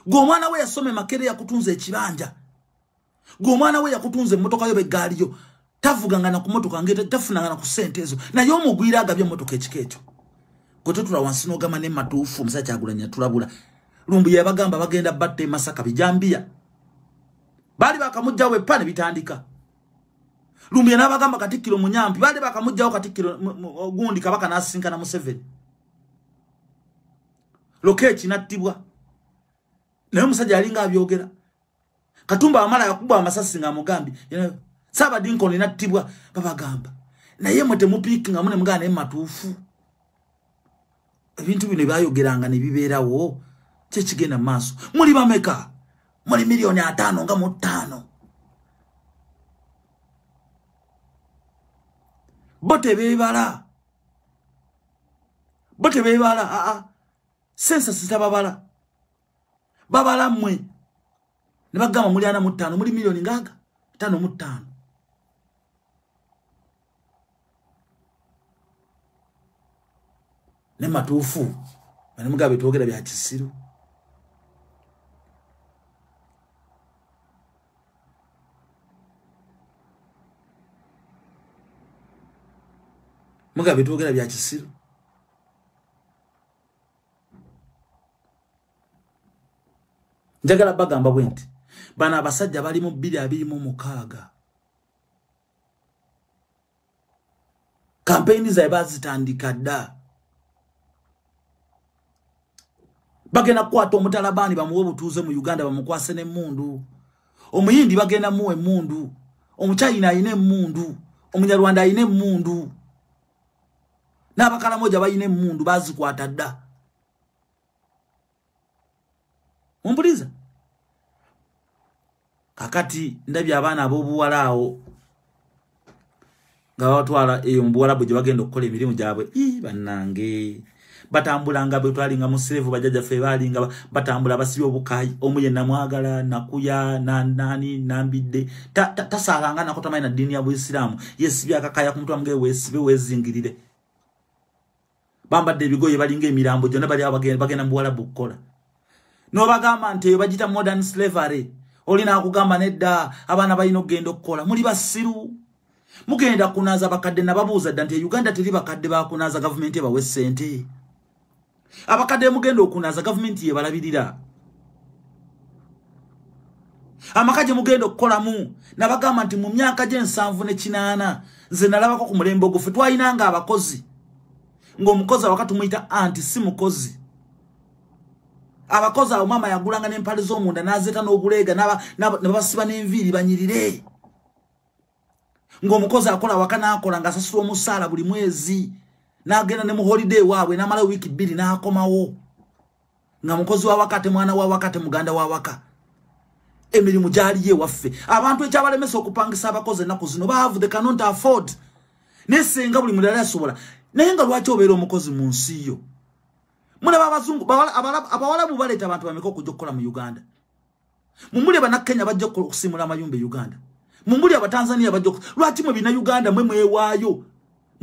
Speaker 1: go mwana we yasome makere ya kutunza ekibanja go mwana we yakutunze motoka yo begaliyo tavuga ngana ku motoka ngete tafuna ngana ku sentezo na yo omugwira agabye motoka ekiketo Kototula wansino gama ne matufu Musajja Kyagulanyi tulabula lumbu yabagamba bagenda batte Masaka bijambia bali bakamujja we pane bitandika Lumye nabagamba Katikkiro Munyampi bali bakamujjawo Katikkiro gundi kabaka nasinkana Museveni Lokechi nattibwa naye musajja alinga abyogera Katumba amala yakubwa amasasi nga mugambi Saba Dinkoni nattibwa babagamba naye mwe temupiki nga mune mugana matuufu ebintu bino byayogeranga ne bibeerawo kye kigenda maaso muli bameka muli milioni 5 nga mu 5 bote bebala sensa sitababala babala mmwe ne bagamba muli 4 mu 5 muli milioni ngaga 5 mu 5 ne matuufu bane mugabe twogera bya kisiru mugabe twogera bya kisiru njagala bagamba bwenti bana abasajja bali mu 226 kampeni za bazitandika dda bagenda kwata omutalabani bamuwe butuuze mu Uganda bamukwase ne mundu omuyindi bagenda muwe mundu omuchayina ayine mundu omunyarwanda ayine mundu n'abakala moja bayine mundu bazikwata dda Mumbuliza kakati ndabya abana abobuwalaawo nga batwala mbuwalabu gye bagenda okukola emirimu gyabwe bannange batambulanga bwe twalinga mu serevu bajaja fe balinga batambula basibye obukayi omuye namwagala nakuya nani nambidde tasalanga nako tamayina dini ya Buislamu yesibya akakaya ku mutwe amge wesibe wezingirire bambadde ebigoye balinga emirambo gyonna bali bagenda mbuwalabu kukola no bagamba nti bagita modern slavery olina akugamba nedda abana balina okugenda okukola muli basiru mugenda kunaza bakadde nababuuza dda nti Uganda teri bakadde bakunaza government ebawe ssente abakadde mugenda okunaza government ye balabirira amakaje mugenda okukolamu nabagamba nti mu myaka gye 7 nze nalabako ku mulembe ogufu twayinanga abakozi ng'omukozi wakati muyita anti si mukozi abakozi awo mama yagulanga n'empale z'omunda n'azeta n'obuleega n'abasiba n'enviiri banyirire ng'omukozi akola wakana akola ng'asasula omusaala buli mwezi n'agenda ne mu holiday waabwe n'amala wiiki 2 n'akomawo nga mukozi wa wakate mwana wa wakate muganda wa waka emirimu gyaliye waffe abantu ekyabalemesa okupangisa abakozi ennaku zino baavu they cannot afford nesenga buli mulala yasobola naye nga lwaki obeera omukozi mu nsi yo mulaba abazungu abawalabu baleeta abantu bameka okujja okukola mu Uganda mumuli abannakenya bajja okusimula amayumba e Uganda mumuli abatanzania bajja lwaki mwe bina Uganda mwe mwewaayo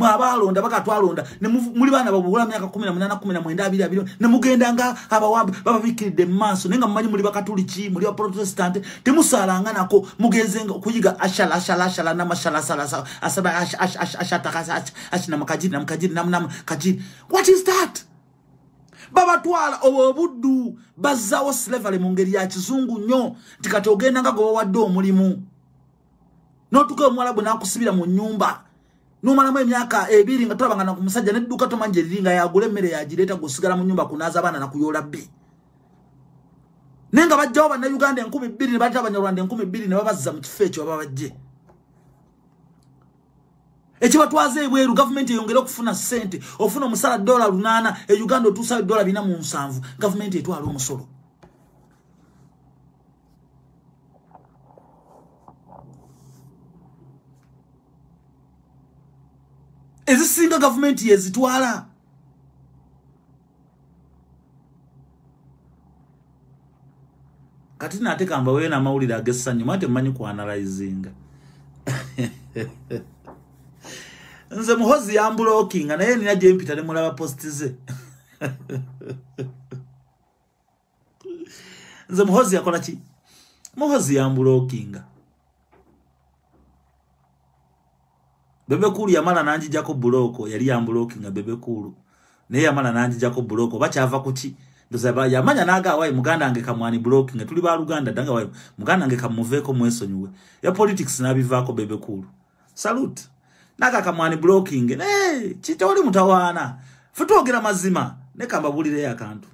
Speaker 1: mwabalonda bakatwalonda ne muli bana babula myaka 18 19 ne mugenda nga abawambi bababikiridde maaso nenga mumanyi muli bakatuliki muli ba protestant temusalanga nako mugenzenga kuyiga ashala na mashala sala asaba ashataka ashina makajiri nam kajiri what is that baba twala obuddu bazzawo slavery mu ngeri ya kizungu nnyo tikatogenda nga go wadde omulimu notuke omwalabu nakusibira mu nyumba numala mwe myaka 2 nga tulabanga ku musajja nedduka tomanje liringa yagule emmere yagireta gusigala mu nyumba kunaza abana nakuyola bbi nenga bajjawo bana Uganda 2000 ne bajja abanyarwanda 2000 ne babazza mu kifo ekyo babajje ekibatwaze ebweru government eyongera okufuna sente ofuna omusala $8 e Uganda otuusa $407 government etwala omusolo ezisinga government yezitwala kati nate kamba wewe na mawulire agessanyu mate mmanyi ku analyzinga nze muhozi ya blocking naye nina je mpita ne mulaba post ze nze muhozi yakola ki muhozi ya blocking Bebe Kulu yamala nanjija ko bloko yali ya blocking Bebe Kulu naye yamala nanjija ko bloko bakyava kuki Dozaba yamanya naga wayi muganda ange kamwani blocking tuli ba Luganda danga wayi muganda ange kamuveko mwesonyuwe ya politics nabivako bebe kulu salute naga kamwani blocking chitoli mutawana futogera mazima ne kamba bulire yakantu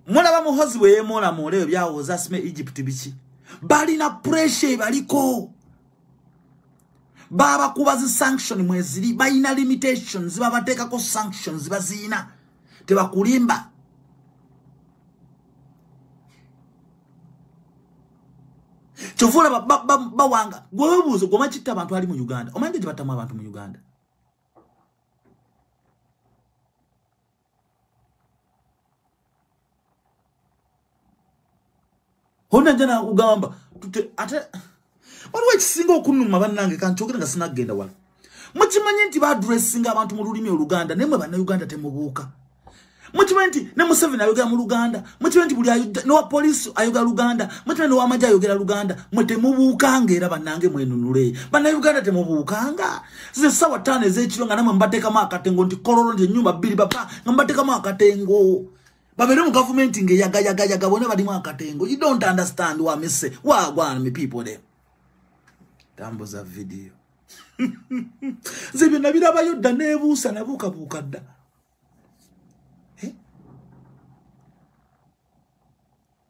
Speaker 1: Mwana ba muhozi we yemola moleo byawo zasime Egypt bichi bali na pressure baliko baba kubazi sanction mwezili baina limitations babateka ko sanctions bazina tebakulimba Chovula bawanga gwebuzo goma chitta abantu ali mu Uganda omanje tibatamu abantu mu Uganda Hona jana kugamba tute ate waliwo ekisinga okunuma bannange kanchogera nga sinagenda wala mukimanye nti ba addressinga abantu mu lulimi Oluganda nemwe banna Uganda temubuuka mukimanye nti ne Museveni ayogera mu Luganda mukimanye nti buli no police ayogera Luganda mukimanye no amaja ayogera Luganda mwe temubuukanga era bannange mwenunule banna Uganda temubuukanga ze sawa tane ez'ekiro nga namwe mbateekamu akatengo nti kololo nti ennyumba bbiri bapa nga mbateekamu akatengo Babere mu government nge yaga bone bali mu akatengo. You don't understand what me say. Wagwan me people there. Tamboza video. Zebe nabira bayo danebusa nabuka bukadda.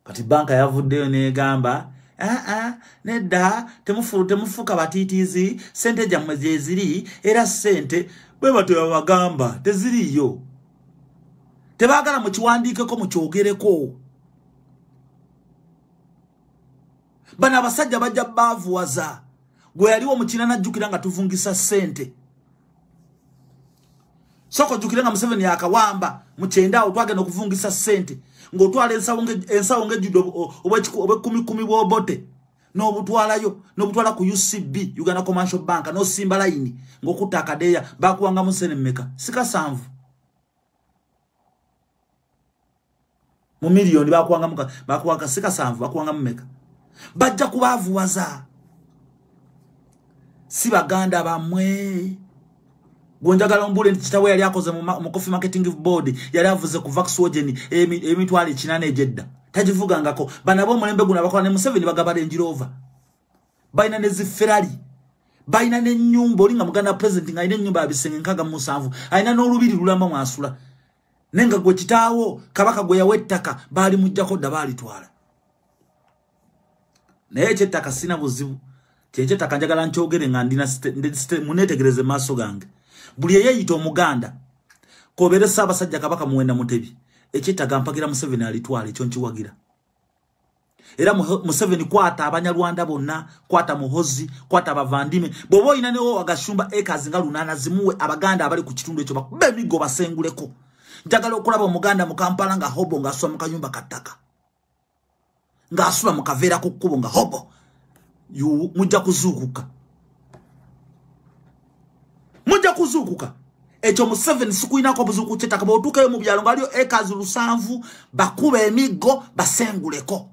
Speaker 1: Kati banka yavuddeyo negamba nedda temufuka batitizi sente jammwe zeziri era sente bwe batoya bagamba teziriyo. Tebagala mu kiwandiikeko mu kyogereko. Bana abasajja bajja bavuwaza. Gwe yaliwo mu kinana jjukira nga tuvungisa sente. Soko jjukira nga Museveni yakawamba mu kyenda otwagenda okuvungisa sente. Ng'otwala ensawo ng'ejjudde obw'ekkumi bw'obote. N'obutwalayo n'obutwala ku UCB Uganda Commercial Bank n'osimba layini ng'okutta akadeeya bakuwangamu sente mmeka sikasanvu. Mu milioni bakuwanga sikasanvu bakuwanga mmeka bajja kubavuwaza si baganda bamwe gonjagala mbule nti kitawe yali akoze mu coffee marketing board yali avuze ku Vaxogen emitwali 8 ejjedda tajivugangako bana bo mulembe guna bakola ne Museveni bagabale Range baina ne Ferrari baina ne nyumba olinga muganda president nga ine nyumba abisenge nkaga musanvu aina n'olubiri lulamba mwasula nenga gwe kitaawo kabaka gwe yawettaka bali mujjako dabali twala naye chettaka sina buzibu chettaka njagala nkyogere nga ndina munetegereze maaso gange buli yeyita omuganda kobere Ssaabasajja kabaka muwenda mutebi echettaka mpagira Museveni alitwala ekyo nkiwagira era Museveni kwata abanyarwanda bonna kwata muhozi kwata abavandime bobo ina newo agashumba ekazi nga lunana zimuwe abaganda abali ku kitundu ekyo bakube migo basenguleko njagala okulaba omuganda mu Kampala nga hobo nga asula mu kanyumba kattaka nga asula mu kaveera ku kkubo nga hobo mujja kuzuukuka ekyo Museveni sikuinako buzuuku kyetaka bwotuukayo mu byalo nga aliyo ekazi 7 bakuba emigo basenguleko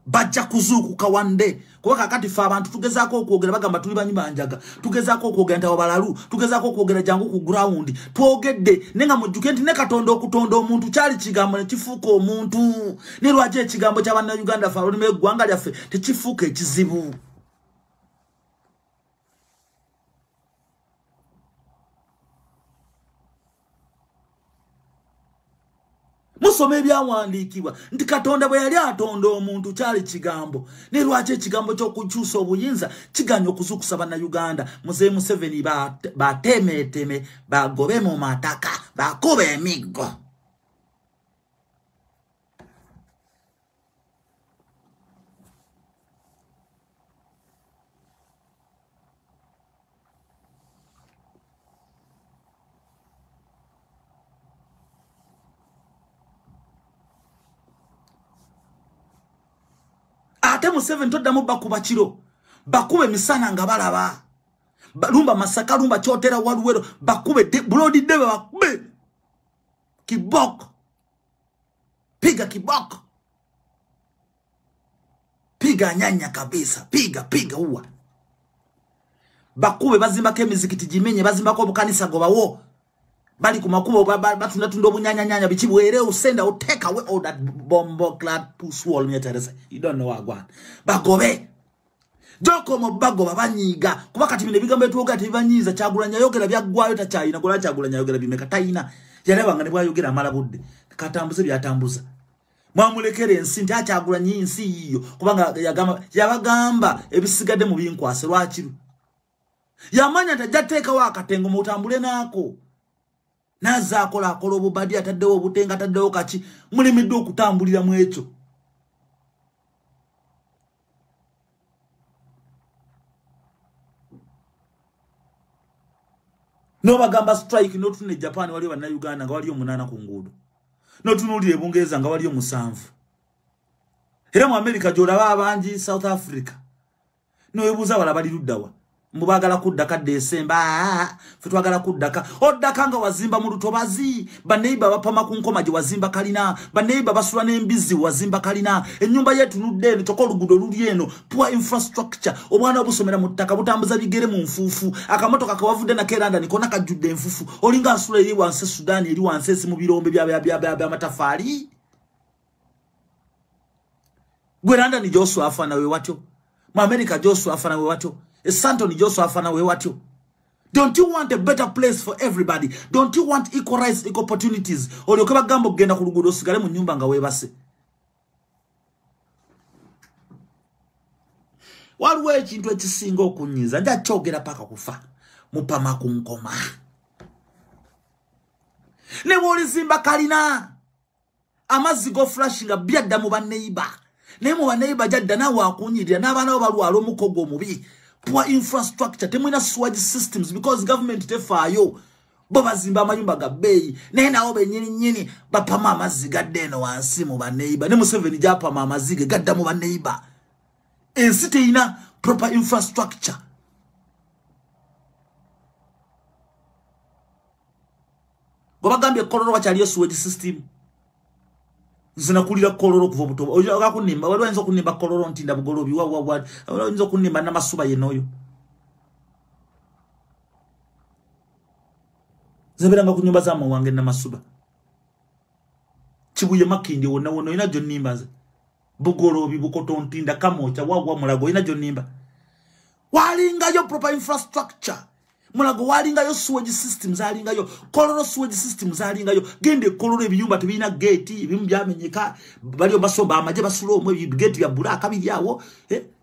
Speaker 1: bajja kuzuukuka wande kuba kakati fa abantu tugezaako okwogera bagamba tuli banyuma njaga tugezaako okwogera ntawo balalu tugezaako okwogera jangu ku ground twogedde nenga mujjuke nti ne Katonda okutonda omuntu kyali kigambo ne kifuuka omuntu ne lwaki ekigambo ky'abanna Uganda fa olime eggwanga lyaffe tekifuuka ekizibu musome byawandiikibwa nti Katonda bwe yali atonda omuntu kyali kigambo ne lwaki ekigambo ky'okukyusa obuyinza kiganya okuzuukusa banna Uganda Mzee Museveni batemeteme bagobe mu mataka bakuba emiggo ate Museveni toddamu bakuba kiro bakube misana nga balaba lumba Masaka lumba Kyotera Waluwero bakube Bulodi Debe bakube kiboko piga kiboko piga nyanya kabisa piga uwa bakube bazimba kemizikiti jimenye bazimba ko bukanisa gobawo bali ku makubo batunda tundo bunyanya bichibwere usenda o take away all that bombo clad push wall Teresa. You don't know what bagobe joko mo bagoba banyiga kuba kati bine bigambe tuoga tibanyiza Kyagulanyi yogera byagwayo ta China gola Kyagulanyi yogera bimeka tayina yaleba ngane bwa yogera malabudde katambuze byatambuza mwamulekere ensi nti Kyagulanyi insi yiyo kubanga yabagamba ebisigadde mu binkwase lwakiru yamanya tajateka wakatengo mutambule nako naza akola obubadi ataddewo obutenga ataddewo kaki mulimidde okutambulira mu ekyo no bagamba strike no tune Japan wali bana Uganda nga wali 8 ku ngudo no tunuli ebungereza nga wali 7 era mu America jolaba abanji South Africa no ebuza wala bali luddawa mubagala kuddaka December fetwagala kuddaka oddaka nga wazimba mu lutobazi baneiba bapama ku nkomaji wazimba kalina baneiba basula n'embizi wazimba kalina ennyumba yetu nudde toko lugudo luli eno poor infrastructure omwana obusomera mu ttaka butambuza bigere mu nfufu akamotoka kawavudde na Keranda nikona kajudde enfufu olinga asula eri wanse Sudan eri wanse mu birombe bya matafali Gweranda ni Joshua afana we watyo mu America Joshua afana we watyo Santo ni Joshua afana we watyo. Don't you want a better place for everybody? Don't you want equal rights, equal opportunities? Olyoke bagambo genda ku lugudo osigale mu nyumba nga webase. Waliwo ekintu ekisinga okunyiza nja kyogera paka kufa mupama ku nkoma. Ne wolizimba kalina amazzi go flashinga byadda mu baneiba. Ne mu baneiba jadda nawe akunyirira n'abaana balwala omukogo omubi. Poor infrastructure temwina sewage systems because government tefayo baba zimba amayumba ga bei nena obe nyini bapama amazzi gadde eno wansi mu baneiba ne Museveni japama amazzi gadda mu baneiba ensi teina proper infrastructure gobagambye kololo wakyaliyo sewage system zinakulira kololo kuva butoba oyo akakunimba wali wanzo kunimba kololo ntinda bugolobi wa wali wanzo kunimba na masuba yenoyo zabiranga kunyumba za wange na masuba kibuye makindi wona ina jo nimbaze bugolobi bukoto ntinda kamocha wa mulago ina jo nimba walinga yo proper infrastructure mulago walinga yo sewage systems alinga yo kololo sewage systems alinga yo gende kololo ebiyumba tebina gate ebimu byamenyeka bali basomba amaje basulo omwe gate ya bulaka byawo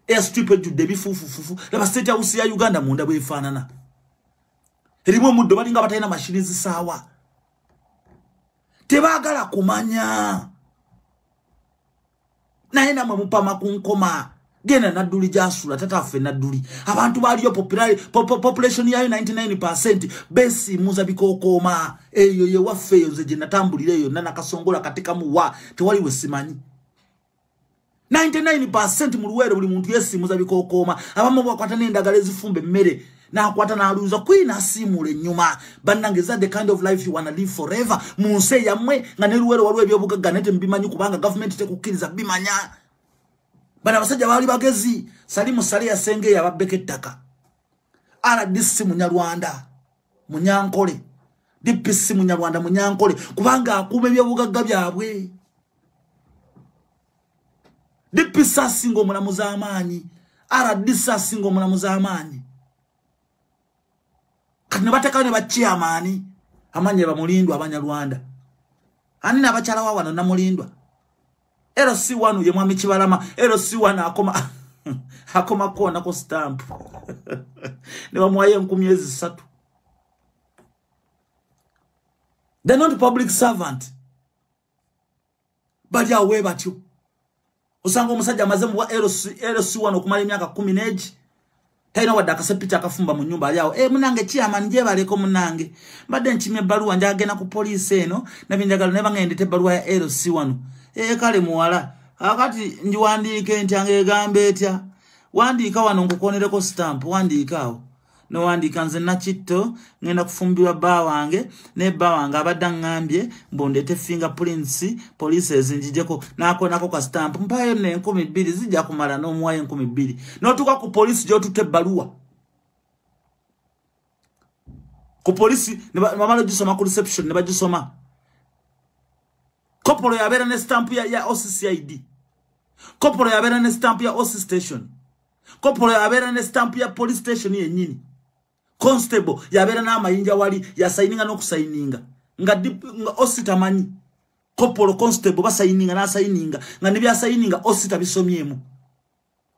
Speaker 1: airstrip ejudde bifufufufu laba state house ya Uganda munda bwefanana erimwe muddo balinga batayina machines sawa tebagala kumanya naina mupama ku nkoma gena naduli jasula tatafe naduli abantu baliyo population yayo 99% besi muza bikokoma eyo ye wafeyo nze je natambulireyo nana kasongola katika muwa tewali wesimanyi 99% mu luwero buli muntu yesi muza bikokoma abamu bakwata n'endagala ezifumbe mmere na akwata na aluza kwina simule nyuma banangeza the kind of life you wanna live forever munse yamwe nga ne luwero waliwo ebyobugaga nete mbimanyi kubanga government tekukiriza bimanya bana basajja bali bagezi Salimu Salia senge ya babeke ttaka RDC Munyarwanda Munyankole DPC Munyarwanda Munyankole kubanga akume byobugagga byabwe DPC asingo mulamuza amanyi RDC asingo mulamuza amanyi kati bataka ne bachiamani amanye bamulindwa Abanyarwanda ani nabachala wa wano namulindwa LC1 ye mwami Kibalama LC1 akoma kona ko stamp ne bamwaye 10 they're not public servant but ya we batyo usanga omusajja mazemu wa LC1 okumala emyaka 10 neji taina wadaka sepita akafumba mu nyumba yao munange chairman je baleko munange badde nchimye baluwa njagena ku police eno nabinjagala ne bangende baluwa ya LC1 kale muwala akati njiwandike ntange gambe etya wandika wano ngukonereko stamp wandikaawo no wandika nze nakitto ngenda kufumbirwa bba wange ne bba wange abadde ngambye mbondete fingerprints police ezinjijeko nako ka stamp mpayo ne 1200 zijja kumala no muwaye 1200 notuka ku police jo tutte baluwa Ko polisi mamalo gisoma ku reception ne bagisoma. Kopolo yabera ne stamp ya OCCID. Kopolo yabera ne stamp ya OC station. Kopolo yabera ne stamp ya police station yenyini. Constable yabera na amayinja wali ya signinga no kusigninga. Nga OC tamanyi. Kopolo constable basayininga na sayininga nga nibya sayininga osita bisomyemu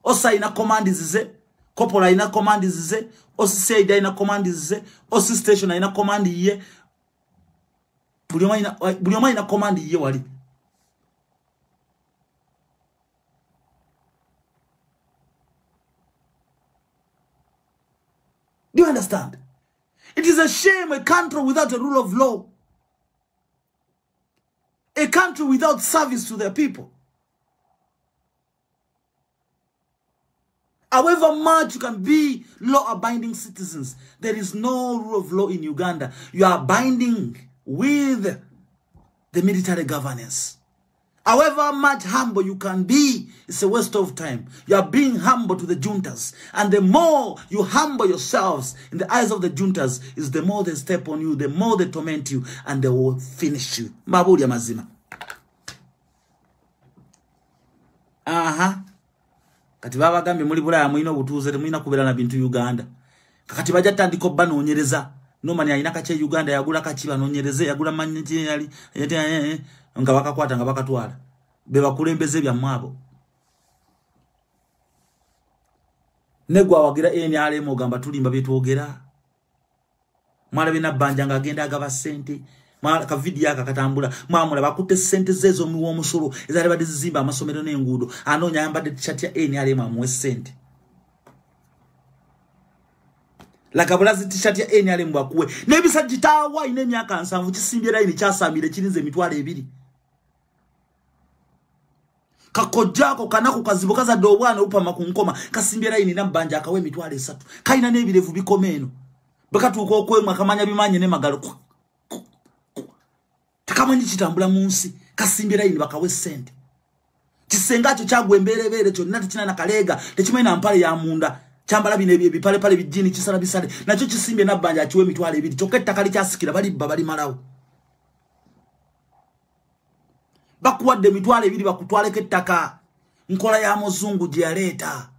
Speaker 1: osa ina command zize kopolo ina command zize OCCID ina command zize OC station ina command ye bulioma ina command ye wali. Do you understand? It is a shame a country without a rule of law. A country without service to their people. However much you can be law-abiding citizens, there is no rule of law in Uganda. You are binding with the military governance. However much humble you can be, it's a waste of time. You are being humble to the juntas. And the more you humble yourselves in the eyes of the juntas, is the more they step on you, the more they torment you, and they will finish you. Mabuli ya mazima. Kati baba gambe muli bulaya mwino obutuuze temulina kubeera na bintu Uganda. Kakati bajja tandika banoonyereza. Nomani alina kache Uganda yagula kachi banoonyereze yagula manyije yali nga bakakwata nga bakatwala. Be bakulembeze bya mwabo. Negwa wagira NRM ogamba tulimba byetwogera. Mwala bina banja nga agenda agaba sente. Mwala ka video aka katambula. Mwamula bakutte sente zezo mu omusolo ezali badi zimba amasomero n'enguudo. Anonya yambadde t-shirt ya NRM amwe sente. La kabulazi t-shirt ya NRM bwakuwe. Nebisajja tawa ine myaka 7 kisimbye line kyasamire kirinze emitwalo 2. Kakojako kanako kazibuka za dobwana upama kunkoma kasimbye line nambanja akawe emitwalo 3. Kaina nebirevu bikomeno. Bakatuuka okwemwa kamanya bimanye ne magalo. Takamanyi kitambula munsi kasimbye line bakawe sente. Kisengacho kyagwe emberebere kyo nati kina na kalega tekimena mpale ya munda. Chambala bine bipale pale bijini kisala bisale nacho kisimbye nabanja achiwe mitwale 2 choketta kali kyasikira bali babali malawo bakuwadde mitwale 2 bakutwaleke ettaka nkola ya muzungu gyaleta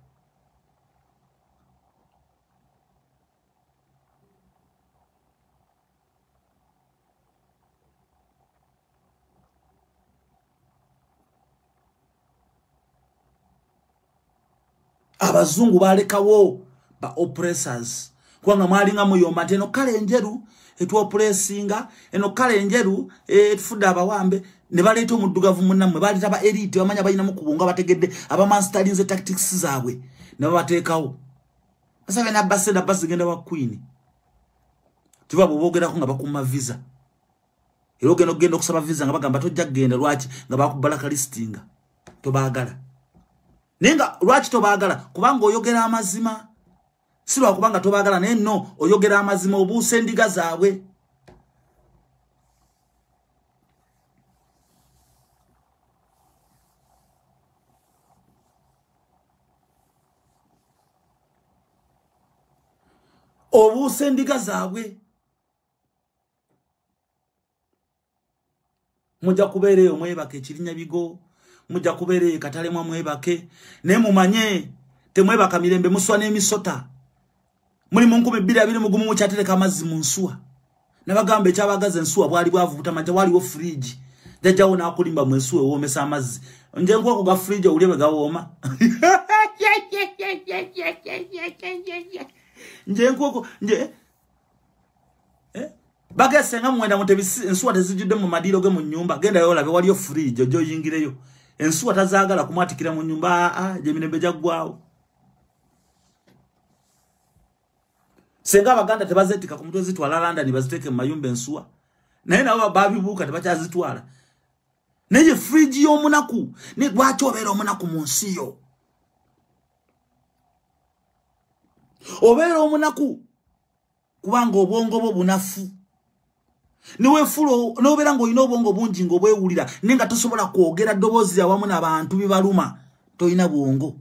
Speaker 1: abazungu balekawo ba oppressors kwanga malinga muyomba teno kale enjeru etu oppressinga eno kale enjeru etufuda abawambe ne baleeta omuddugavu munnamwe baleta ba elite bamanya balina mukubunga bategedde aba masterinze tactics zaabwe ne bateekawo asabe na baseda basigenda wa queen tiba bobogera ko nga bakuma visa erogeno genda okusaba visa nga bagamba tojja kugenda lwaki nga bakubala listinga tobaagala nenga lwaki tobaagala kubanga oyogera amazima sirwa kubanga tobaagala nenno oyogera amazima obuuse endiga zaabwe obuuse endiga zaabwe mujja kubeereyo mwebake ekirinya bigo mujja kubeere katale mwa mwebake ne mumanye temwebaka mirembe muswa n'emisota muli mu 2020 mukyatereka amazzi mu nsuwa nabagamba ekyabagaza ensuwa bwali bwavubuta manja waliwo fridge jajjawo n'akulimba mu ensuwa ewomesa amazzi nje nkwako ga fridge owulye bwe gawooma nje nkwako nje bagese nga mwenda mutebisi ensuwa tezijudde mu madiro ge mu nyumba genda yo labe waliyo fridge ojo yingireyo ensuwa tazaagala kumwatikira mu nyumba je mirembe jaggwawo senga abaganda tebazetika ku mutwe zitwala London baziteke mu mayumba ensuwa naye nabo babibuuka tebakyazitwala naye fridge y'omunaku ne lwaki obeera omunaku mu nsi yo obeera omunaku kubanga obwongo bwo bunafu niwe fulo nobeera ng'olina obwongo bungi ng'obwewulira nenga tosobola kwogera ddoboozi awamu n'abantu bibaluma tolina bwongo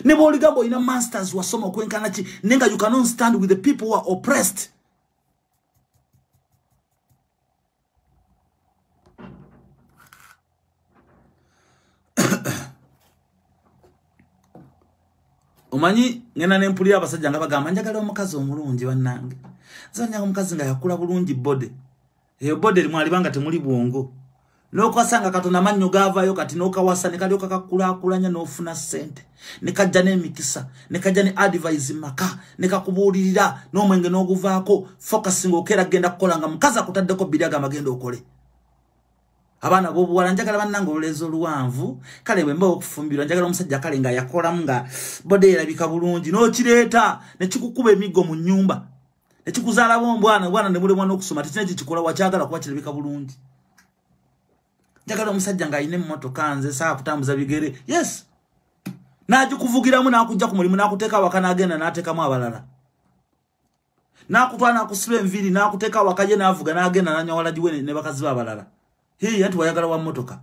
Speaker 1: Nebo oligambo ina masters wasoma kwenkana chi nenga you cannot stand with the people who are oppressed. Omanyi ngena nempulira abasajja nga bagamba njagala omukazi omulungi bannange. Zanya omukazi nga yakula bulungi bode. Eyo bode limwalibanga temuli bwongo. N'okwasanga Katonda mannyo gaavaayo kati n'okawasa ne kalyoka kakulakulanya n'ofuna ssente. Ne kajja n'emikisa, ne kajja ne advice maka, ne kakubuulirira n'omwenge n'oguvaako focusing okera genda kukola nga mukazi akutaddeko biraga amagenda okole. Abana bobuwala njagala bannange olulezo luwanvu kale bwe mbawo okufumbirwa njagala omusajja kale nga yakolamu nga bode erabika bulungi n'okireeta ne kikukuba emiggo mu nnyumba ne kikuzaala bwana ne mulemwa n'okusoma tekina kikikola wakyagala kuba kirabika bulungi. Njagala omusajja nga ayina emmotoka nze saa kutambuza bigere yes n'agikuvugiramu n'akujja ku mulimu n'akuteeka awaka n'agenda n'ateekamu abalala n'akutwala n'akusiba enviiri n'akuteeka awaka ye n'avuga n'agenda n'anywa walagiwe ne bakazi b'abalala. Hii ati wayagala wa motoka.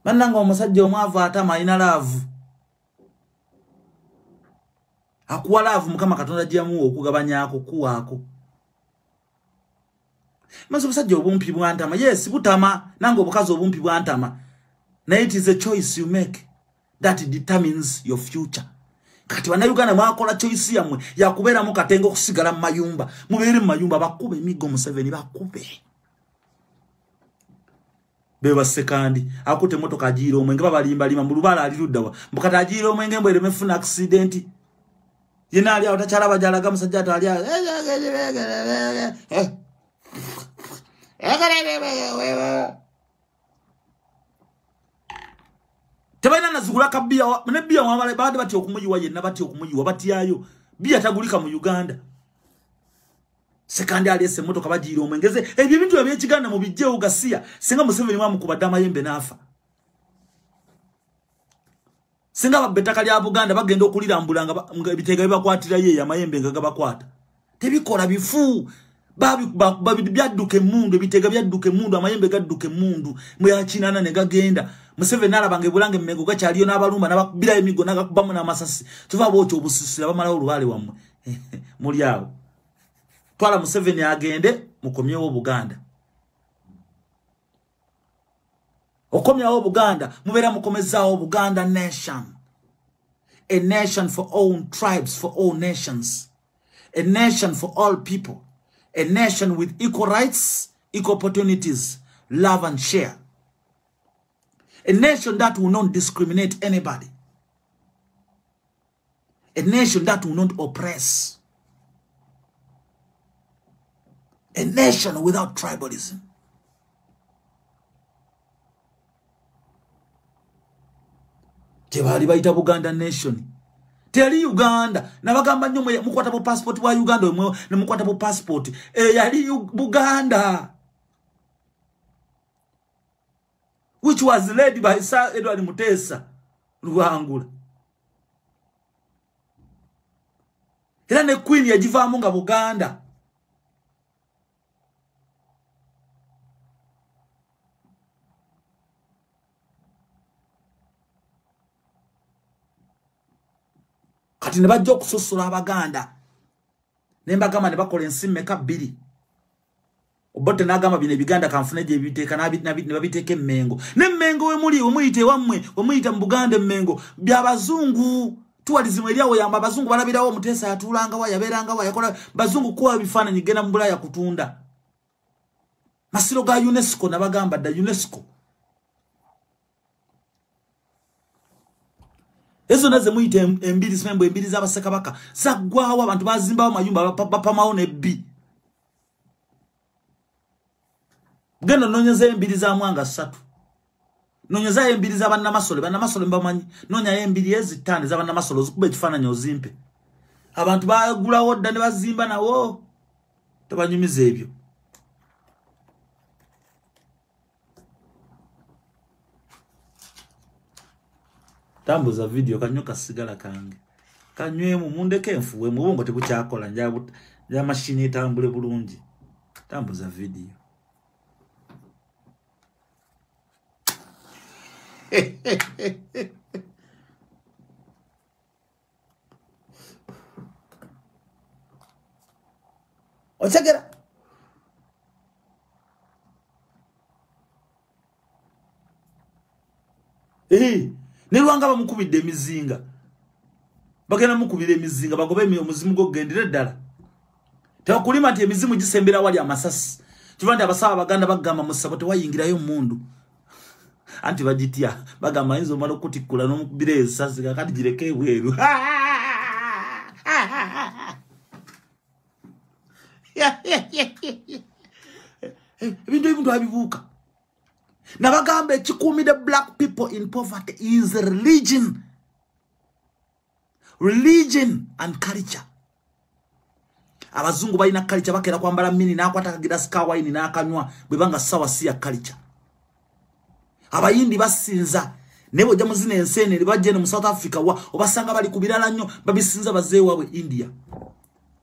Speaker 1: Bannanga omusajja omwavu atama alina laavu. Akuwa laavu Mukama Katonda gyamuwa okugabanyaako kuwaako. Maze omusajja obumpi bwantama. Yes, butama. Nange obukazi obumpi bwantama. Na it is a choice you make that determines your future. Kati bannayuganda mwakola choice yammwe yakubeera mu katengo okusigala mu mayumba. Mubeere mu mayumba bakube emiggo Museveni bakube. Beba sekandi akute motoka ajira omwenge babalimba lima mu lubala aliruddawa. Mbukata ajira omwenge mbwere mefuna accident. Yena ali awatachala bajalaga musajja atali Tebaina nazugula kabia ne bia wabale baade bati okumuyiwa yenna bati okumuyiwa batiyayo bia tagulika mu Uganda. Sekandi ali ese motoka bajira omwengeze ebyo bintu ebyekiganda mu bijje ugasiya singa Museveni mwamu kubadama yembe nafa. Singa babetaka lya Buganda bagenda okulirambulanga ebitega bibakwatira ye amayembe nga gabakwata. Tebikola bifu babi byadduke mundu ebitega byadduke mundu amayembe gadduke mundu mu yakinana ne gagenda. Museveni nalabanga ebulange mmengo gakyaliyo n'abalumba n'abakubira emigo n'agakubamu n'amasasi. Tuva bocho obusisira bamalawo olubale wammwe. Muli awo. Twala Museveni agende mukomyewo Buganda. Okomyawo Buganda mubera mukomezaawo Buganda nation. A nation for all tribes, for all nations. A nation for all people. A nation with equal rights, equal opportunities, love and share. A nation that will not discriminate anybody. A nation that will not oppress. A nation without tribalism. Tebali baita Buganda nation. Teli Uganda. Nabagamba nnyo mukwata bu passport wa Uganda omwe ne mukwata bu passport. Yali Buganda. Which was led by Sir Edward Mutesa Luangula. Era ne Queen yagivaamu nga Buganda. Kati ne bajja okususula Abaganda. Ne mbagamba ne bakola ensimmeka 2. Obote nagamba bine biganda kanfune je biteeka ne babiteeka emmengo. Ne mmengo we muli omuyite wammwe omuyita mu Buganda emmengo bya bazungu. Tuwalizimu eriawo yamba bazungu balabirawo Mutesa atulanga wa yaberanga wa yakola bazungu kwa bifaananyi gena mu Bulaya kutunda. Masiro ga UNESCO nabagamba da UNESCO. Ezo naze muyite embiri sembo embiri z'abasekabaka zaggwawo abantu bazimbawo mayumba bapamawo nebbi. Genda nonyeza embiri za Mwanga 3. Nonyeza embiri za bannamasole mbamanyi. Nonya embiri ezitane za bannamasole zikube kifaananyi ozimpe. Abantu bagulawo dda ne bazimba nawo. Tabanyumiza ebyo. Tambuza video kanyoka sigala kange. Kanywemu mundeke enfuwe mubongo tebukyakola nja machine etambule bulungi. Tambuza video.
Speaker 2: Ochagera
Speaker 1: ne lwanga bamukubidde emizinga bagenda mukubira emizinga bagobe omuzimu go gendere ddala tebakulima nti emizimu gisembera wali amasasi kivandi abasaba baganda bagamba musabo tewayingirayo mundu anti bagitya bagamba inzo malo kutikula n'omukubira esasi kakati gireke bweru ebintu ebintu abibuuka nabagamba ekikuumidde black people in poverty is religion and culture. Abazungu balina culture bakera kwambala mini nakwata kagira skawine nakanywa bwebanga sawa si ya culture. Abayindi basinza nebo jamu zine ensene libajene mu South Africa wa obasanga bali kubirala nnyo babisinza bazee wawe India.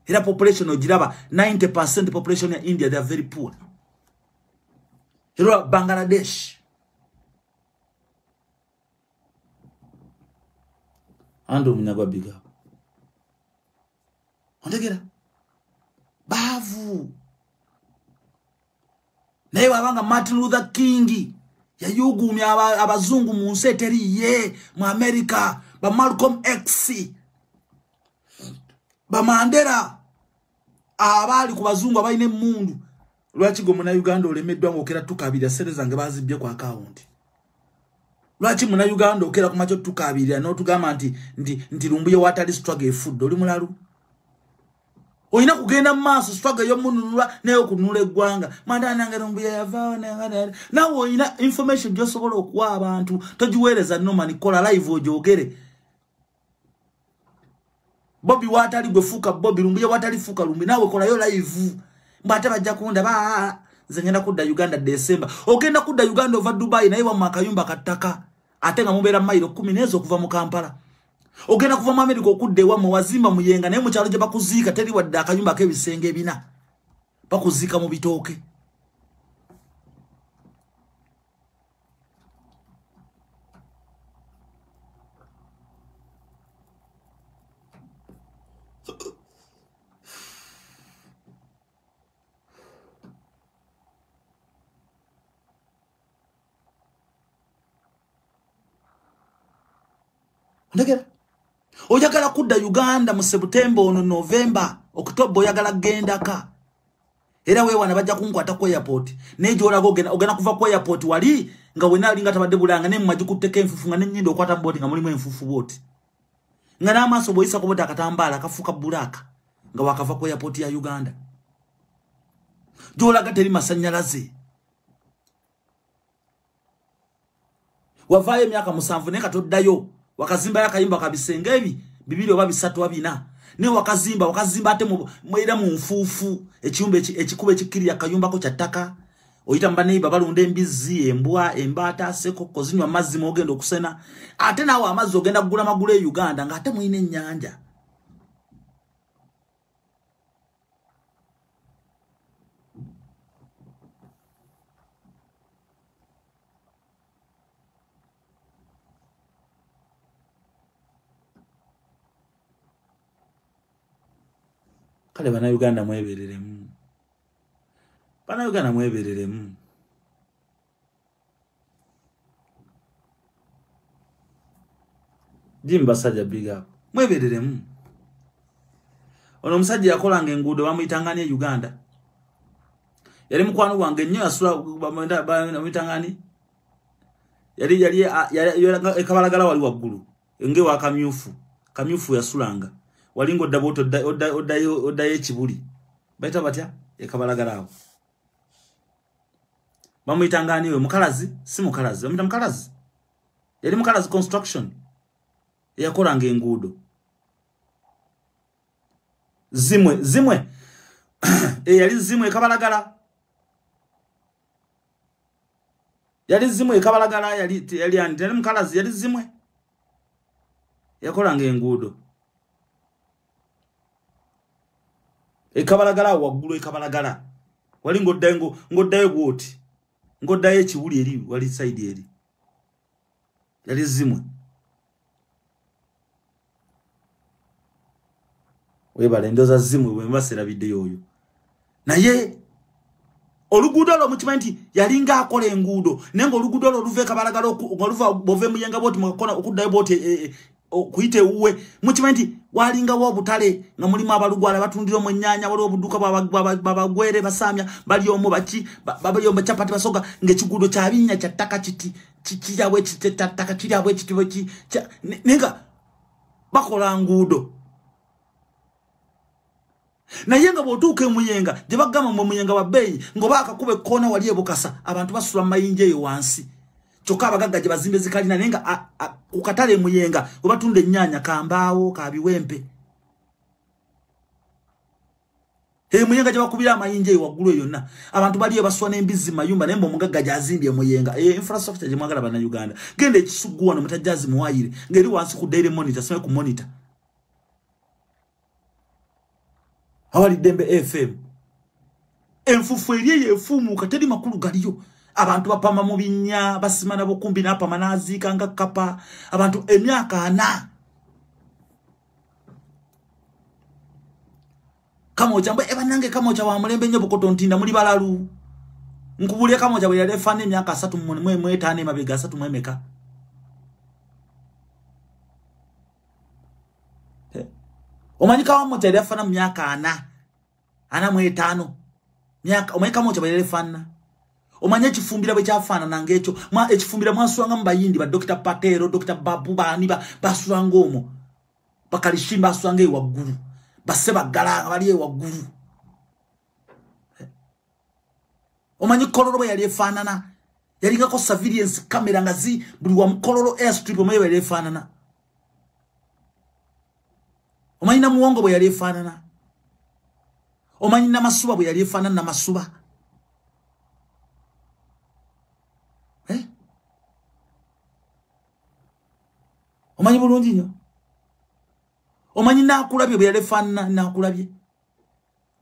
Speaker 1: Era population ogiraba 90% population ya India they are very poor. Era Bangladesh ando munyagwa biga. Ondegera bavu naye wabanga Martin Luther King yayugumya abazungu mu nsi eteriye mu America ba Malcolm X ba Mandela abali ku bazungu abayine mundu lwaki go muna Uganda olemeddwa ngokera tukabira sente zange bazibye ku account lwaki muna Uganda okera ku macho tukabira no tugamba nti lumbuye watali struggle food oli mulalu oyina kugenda maaso struggle yo mununula nayo kunula eggwanga mandana ngero mbuye yavao nawo oyina information gyosobola okuwa abantu togiweereza nomani kola live ojogere Bobby watali gwefuka Bobby lumbuye watali fuka lumbi nawe kola yo live mbate bajja kunda ba zengenda kudda Uganda December ogenda kudda Uganda over Dubai naye wa makayumba kataka atenga mubera mailo 10 nezo kuva mu Kampala ogenda kuva mu America okudde wa mu wazimba muyenga naye mu kyalo gye bakuzika teri wadda akayumba k'ebisenge ebina bakuzika mu bitooke ndegera oyagala kudda Uganda mu September ono November October oyagala gendaka era wewana bajja kunkwata ku airport nejo olago ogena kuva ku airport wali nga wena alinga tabadde bulanga ne mmaji kutteka enfufu nga nenyindo okwata mboti nga mulimu enfufu boti nga n'amaaso boyisa ko bota akatambala akafuka bulaka nga wakava ku airport ya Uganda jolaga teri masanyalaze wavaye myaka 7 ne katoddayo wakazimba yakayimba kabisenge ebi bibiri oba bisatu abina ne wakazimba ate mwera mu nfufu ekiyumba ekikuba ekikiri yakayumba ko kyattaka oyita mbaneiba balunda embizi embwa embata seko kozinywa amazzi mogenda okusena ate nawo amazzi ogenda kugula magulu e Uganda nga ate mwine ennyanja kale bana Uganda mwebereremu Jimba Sajja big up mwebereremu ono musajja yakolanga enguudo bamuyitangani e Uganda yali mukwano wange nnyo asula bamuyitangani yali ekabalagala wali waggulu engewa kamyufu yasulanga walingo daboto odaye chibuli baita batya ekabalagala awo bamuyitangani we mukalazi si mukalazi bamuyita mukalazi yali mukalazi construction yakolanga enguudo zimwe yali zimwe ekabalagala yali andi mukalazi yali zimwe yakolanga enguudo ekabalagala waggulu ekabalagala wali ngoddayo bwoti ngoddayo ekiwuli eri wali side eri yali zimwe webale ndoza zimwe wembasera video oyo naye olugudo lo mukimanti yalinga akola engudo nengo olugudo lo luve kabalagalo oluva bove muyenga boti mukona okuddayo boti kuyite uwe mukimanti walinga wo butale nga mulimu abalugwala batundiro mu nyanya wali obuduka babagwere basamya bali omu baki babali omu chapati basoga ngekigudo kya binya kya taka kiti kiyawe kitataka kiyawe kiti nenga bakola ngudo na yenga botuke muyenga je bagama mu muyenga wa beyi ngo bakakube kona wali ebukasa abantu basula mayinje yo wansi choka bagaga je bazimbe zikali na nenga ukatale muyenga obatunde nyanya kambaawo kabiwempe muyenga je bakubira amayinje wagulu yonna abantu bali ebaswa n'embizi mayumba nembo mugaga jazimbye muyenga infrastructure je mwagala bana Uganda gende kisuguwa no mutajazi muwayire ngeri wansi ku daily monitor sema ku monitor Hawali Dembe FM enfufu eriye efumu kateri makulu galiyo abantu bapama mu binya basimana bokumbi napa manazi kanga kapa abantu emyaka ana kama ojambo ebanange kama ojawa mulembe nyobo kotontinda muri balalu nkubulye kama ojawe yale fane emyaka 3 mwe 5 mabega 3 mwe meka omanyika wa moja yafana myaka ana mwe 5 myaka omanyika moja bayele fana omanya chifumbira bwe chafana nangecho mwa echifumbira mwaswanga mbayindi ba Dr. Patero Dr. Babu bani baswanga omo bakalishimba aswange waguru baseba galanga bali waguru omanyi kololo bwe yali efanana yalinga ko surveillance camera ngazi buli wa mkololo airstrip omwe yali efanana omanyi na muwongo bwe yali efanana omanyi na masuba bwe yali efanana na masuba omanyi bulungi nnyo omanyi na kulabye bwe yali efanana na kulabye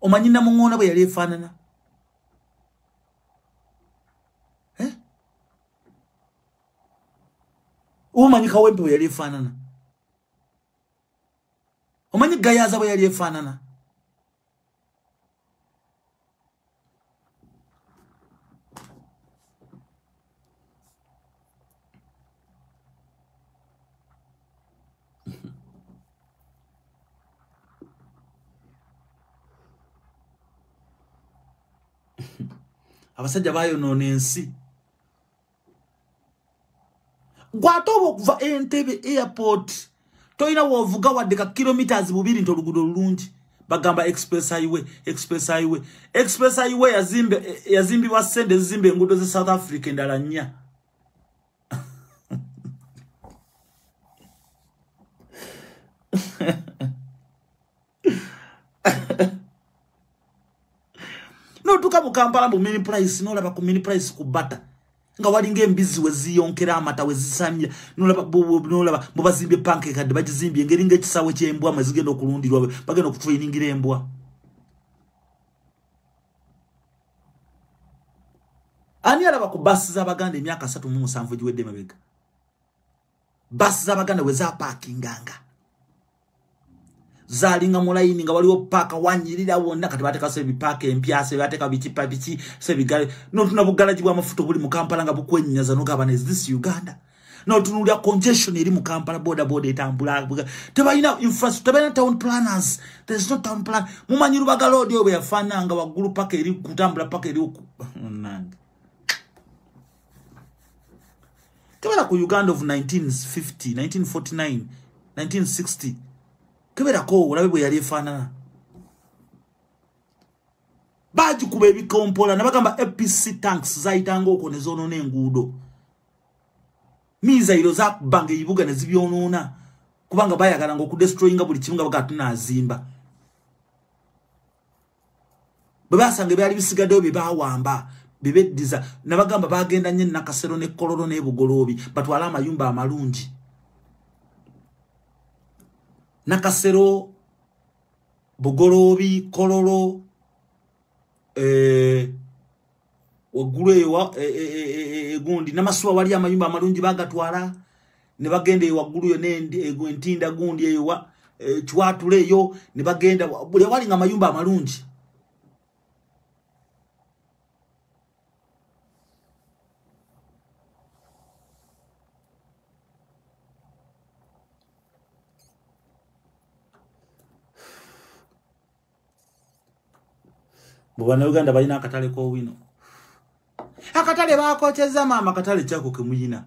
Speaker 1: omanyi na mungona bwe yali efanana omanyi kawempe bwe yali efanana omanyi gayaza bwe yali efanana abasajja bayo nonensi gwatobo kuva Entebbe airport toina wovuga wadde ka kilometers 2 nto lugudo lulungi bagamba express highway yazimbi wa sende zimbe ngudo ze South Africa ndala nya no tuka mu Kampala mu mini price no laba ku mini price ku bata nga walinga embizi weziyonkera amata wezisamya no laba mubazimbe panke kadde bajizimbye ngeri ngekisawe kyembwa amazigenda okulundirwa bagenda okutrainingira embwa ani alaba ku basi z'Abaganda emyaka 37 giwedde mabega basi z'Abaganda weza parkinganga zalinga mulayini nga waliwo paka wanyirira wonna kati bateka sebi paka empyase bateka bichipa bichi sebi gale no tunabugalaji bwa mafuto buli mu Kampala nga bukwenyaza no gabana is this Uganda no tunulya congestion eri mu Kampala boda etambula tebalina infrastructure tebalina town planners there's no town plan mumanyiru bagalodi obe yafana nga wagulu paka eri kutambula paka eri nanga tebala ku Uganda of 1950 1949 1960 kebera ko olabe bwe yali efanana baji kuba ebikompola nabagamba APC tanks zaitanga okonezono n'enguudo mizairo za kubanga ibuga ne zibyonona kubanga bayagala ngo kudestroyinga buli kimunga bagatuna azimba babasanga byali bisigadde obi bawamba bibeddiza nabagamba bagenda nyen nakasero ne kololo ne bugolobi batwala amayumba amalungi nakasero bugolobi kololo ogulwe wa gundi namasuwa wali amayumba amalungi bagatwala ne bagenda ewaggulu yo n'entinda gundi ewa Chwatule yo ne bagenda buli wali nga mayumba amalungi. Bwana Uganda balina akatale ko wino. Akatale bakocheza mama akatale chako kemuyina.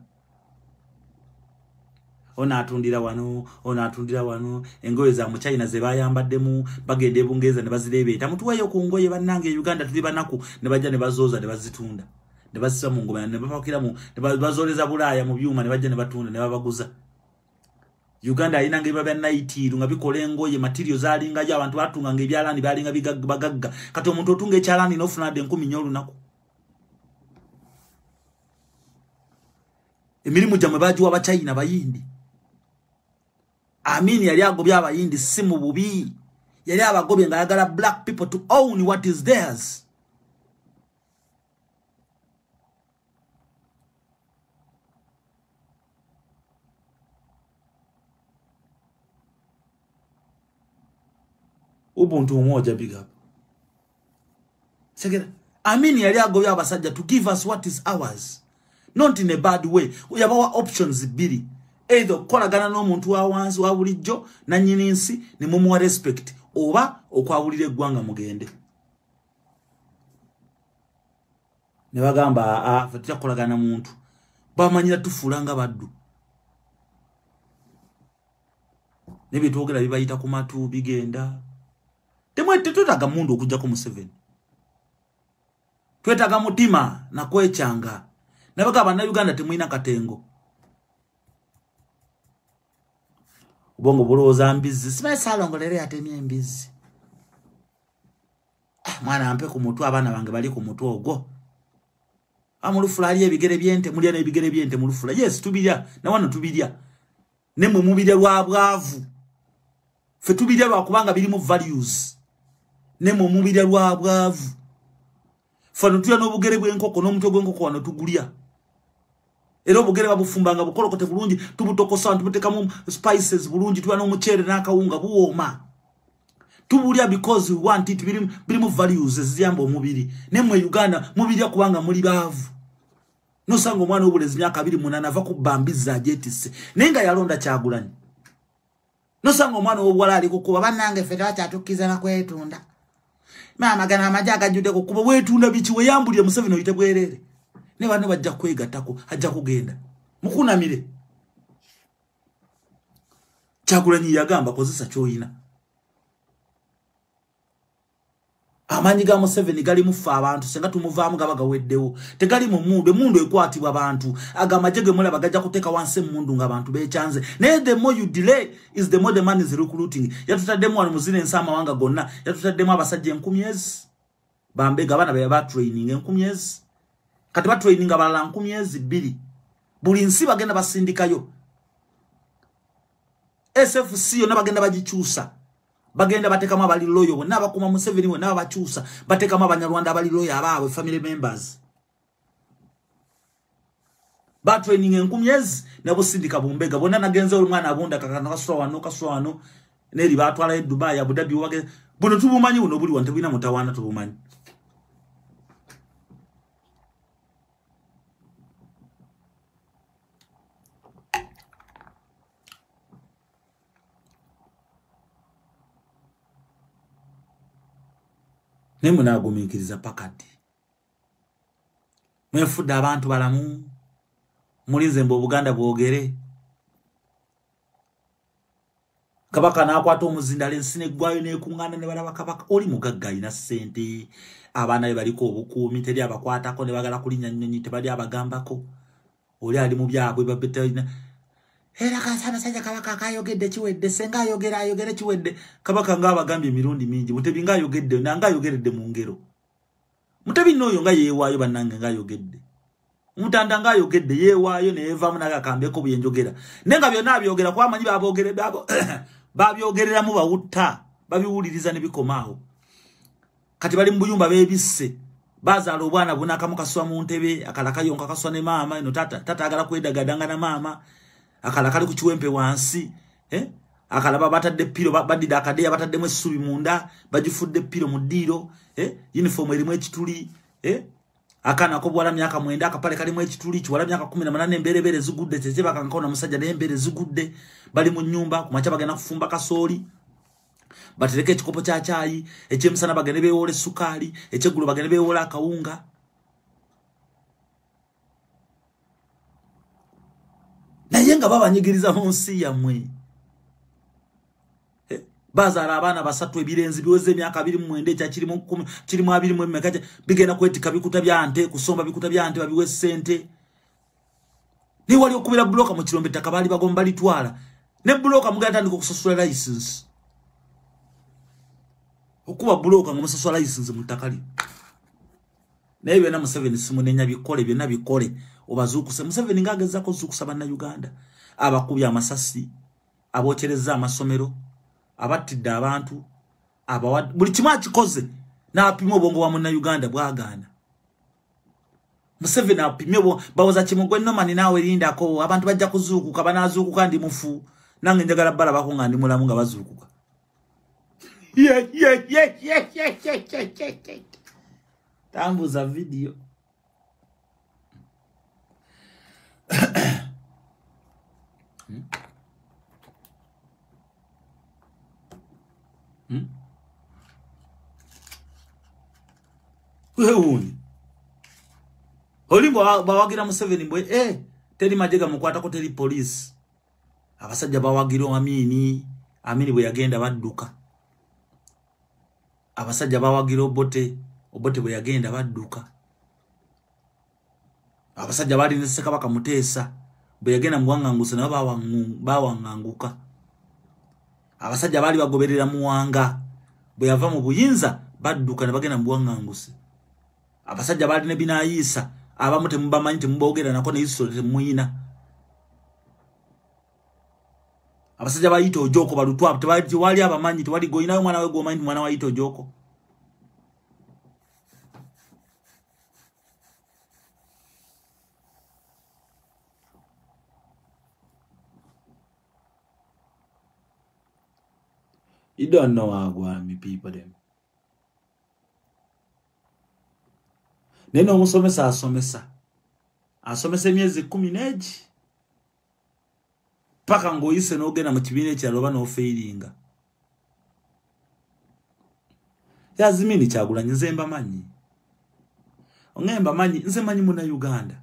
Speaker 1: Ona atundira wano engoye za mu China ze bayambaddemu bagende bungeza ne bazirebeeta mutu wayo ku ngoye bannange Uganda tuli banaku ne bajja ne bazoza ne bazitunda ne basisa mu ngoma ne bapakira mu ne bazoleza Bulaya mu byuma ne bajja ne batunda ne babaguza. Uganda ina ngeba bya night lunga bikola engoye materials alinga ya abantu batunga ngebyalani balinga bigagga kati omuntu otunga ekyalani nofuna de 10 nyolu nako. Emirimu jamwe bajuwa ba China bayindi. Amini yali agobye abayindi simu bubi. Yali abagobye nga yagala black people to own what is theirs. Ubuntu umoja big up. Segera. Amini yali agobye abasajja to give us what is ours. Not in a bad way. We have our options biri. Either kolagana n'omuntu wa wansi wa bulijjo na nyininsi ne mumuwa respect oba okwabulira eggwanga mugende. Ne bagamba fatya kolagana muntu. Bamanyira tufulanga baddu. Ne bitwogera bibayita ku matu bigenda. Temwete tutaga mundu okujja ku Museveni. Twetaga mutima na kwechanga. Nabaga abana Uganda temwina katengo. Ubongo buloza mbizi. Simaye salongolere atemye mbizi. Mwana ampe ku mutwe abana bange bali ku mutwe ogwo. Amulufula ali ebigere byente mulya na ebigere byente mulufula. Yes tubirya na wano tubirya. Nemwe mubirya lwa bwavu. Fe tubirya lwa kubanga biri mu values. Nemwe mubirya lwa bwavu. Fano tuya n'obugere bw'enkoko n'omutwe gw'enkoko wano tugulya. Era obugere babufumbanga bukolokote bulungi tubutokosa tubutekamu spices bulungi tuya n'omuchere n'akawunga buwoma. Tubulya because we want it biri mu values eziyamba omubiri. Nemwe Uganda mubirya kubanga muli baavu. Nosanga omwana obulezi myaka 28 ava kubambiza ajetise. Nenga yalonda Kyagulanyi. Nosanga omwana obwala ali kukuba bannange fete bakyatukiza na kwetunda. Mama gana amajaga jude kukuba wetunda bichi weyambulye Museveni oyite bwerere. Ne bano bajja kwegatako ajja kugenda. Mukunamire. Kyagulanyi yagamba kozesa kyoyina. Amanyi ga Museveni gali mufa abantu senga tumuvaamu gabaga weddewo. Tegali mu mundu ekwatibwa abantu. Agamajege mula bagajja kuteka wanse mundu nga abantu bechanze. Ne the more you delay is the more the man is recruiting. Yatutaddemu wano muzine ensama wanga gonna. Yatutaddemu abasajja 10,000. Bambega bana be ba training 10,000. Kati ba training abalala 10,200. Buli nsi bagenda basindikayo. SFC yo nabagenda bagichusa. Bagenda bateka mabali loyo naba kuma Museveni we naba bachusa bateka mabanyarwanda abali loyo abawe family members ba training 10,000 nabo sindika bumbega bona nagenze umwana abunda kakana kaswano neri batwala Dubai Abu Dhabi wage bono tubumanyi uno buli wante bina mutawana tubumanyi Nemu nagumikiriza pakati. Mwefuda abantu balamu. Mulize mbo Buganda bwogere. Kabaka nakwata omuzinda lensine gwayo nekungana ne balaba kabaka oli mugagga ina sente. Abana baliko obukuumi teri abakwatako ne bagala kulinya nnyonyi tebali abagambako. Oli ali mu byabwe babetayina. Era kasana sajja kabaka akayogedde kiwedde senga ayogere kiwedde kabaka nga abagambye emirundi mingi mutebi nga ayogedde nanga ayogeredde mu ngero mutebi noyo nga yeewaayo bannange nga ayogedde mutanda nga ayogedde yeewaayo ne eva munaga kambeko byenjogera nenga byonna abyogera kwa amanyi babogere babo babyogerera mu bawutta babiwuliriza ne bikomaawo kati bali mu buyumba bebisse bazaala obwana bunaka mukaswa mu ntebe akalaka yonka kaswa ne maama ino tata agala kwedagadanga na maama akala kali ku kiwempe wansi akalaba batadde piro badida akadeya bataddemu essubi munda bagifudde piro mu ddiiro uniform erimu ekituli akana ko bwala myaka 9 akapale kalimu ekituli kiwala myaka 18 emberebere zigudde tete bakankona musajja ne embere zigudde bali mu nyumba kumacha bagenda kufumba kasooli batereke ekikopo kya chai ekyemusana bagende beewole sukali ekyeggulo bagende beewole akawunga naye nga babanyigiriza mu nsi yammwe bazala abana basatu ebirenzi biweze emyaka 29 ekya kirimu 20 mekaje bigenda kwetika bikuta byante kusomba bikuta byante babiwe sente ni wali okubira bloka mu kirombe takabali bagomba litwala ne bloka muganda ndiko kusosula license okuba bloka ngomusosula license mutakali naye na Museveni simunenya bikole byonna bikole obazukuse Museveni ngageza ko zukusaba na Uganda abakubya amasasi abochereza amasomero abatidde abantu buli kimu akikoze n'apima obwongo bwa munna Uganda bwagaana Museveni apimye bawoza kimugwe nomani nawe lindako abantu bajja kuzuukuka banazuukuka ndi mufu nange njagala bala bakunga ndi mulamu nga bazuukuka tambuza video Weuni Olimbo bawagira Museveni mbwe teri majega mukwata ko teri police abasajja bawagiro amini bwe yagenda badduka abasajja bawagiro obote bwe yagenda badduka abasajja bali ne Ssekabaka Muteesa bwe yagenda muwanganguse nabo bawanganguka abasajja bali bagoberera muwanga bwe yava mu buyinza badduka ne bagenda muwanganguse abasajja bali ne binayisa abamu temubamanyi temubogera nako ne iso temuyina abasajja bayita Ojoko balutwa tebali wali abamanyi tewali goyinayo mwana we gomanyi mwana wa ito Ojoko You don't know how me people them. Neno musomesa asomesa emyezi 10 paka ngoyise nogena mu kibine kya loba no failinga yazimini kyagula nzemba manyi ongemba manyi nze manyi muna Uganda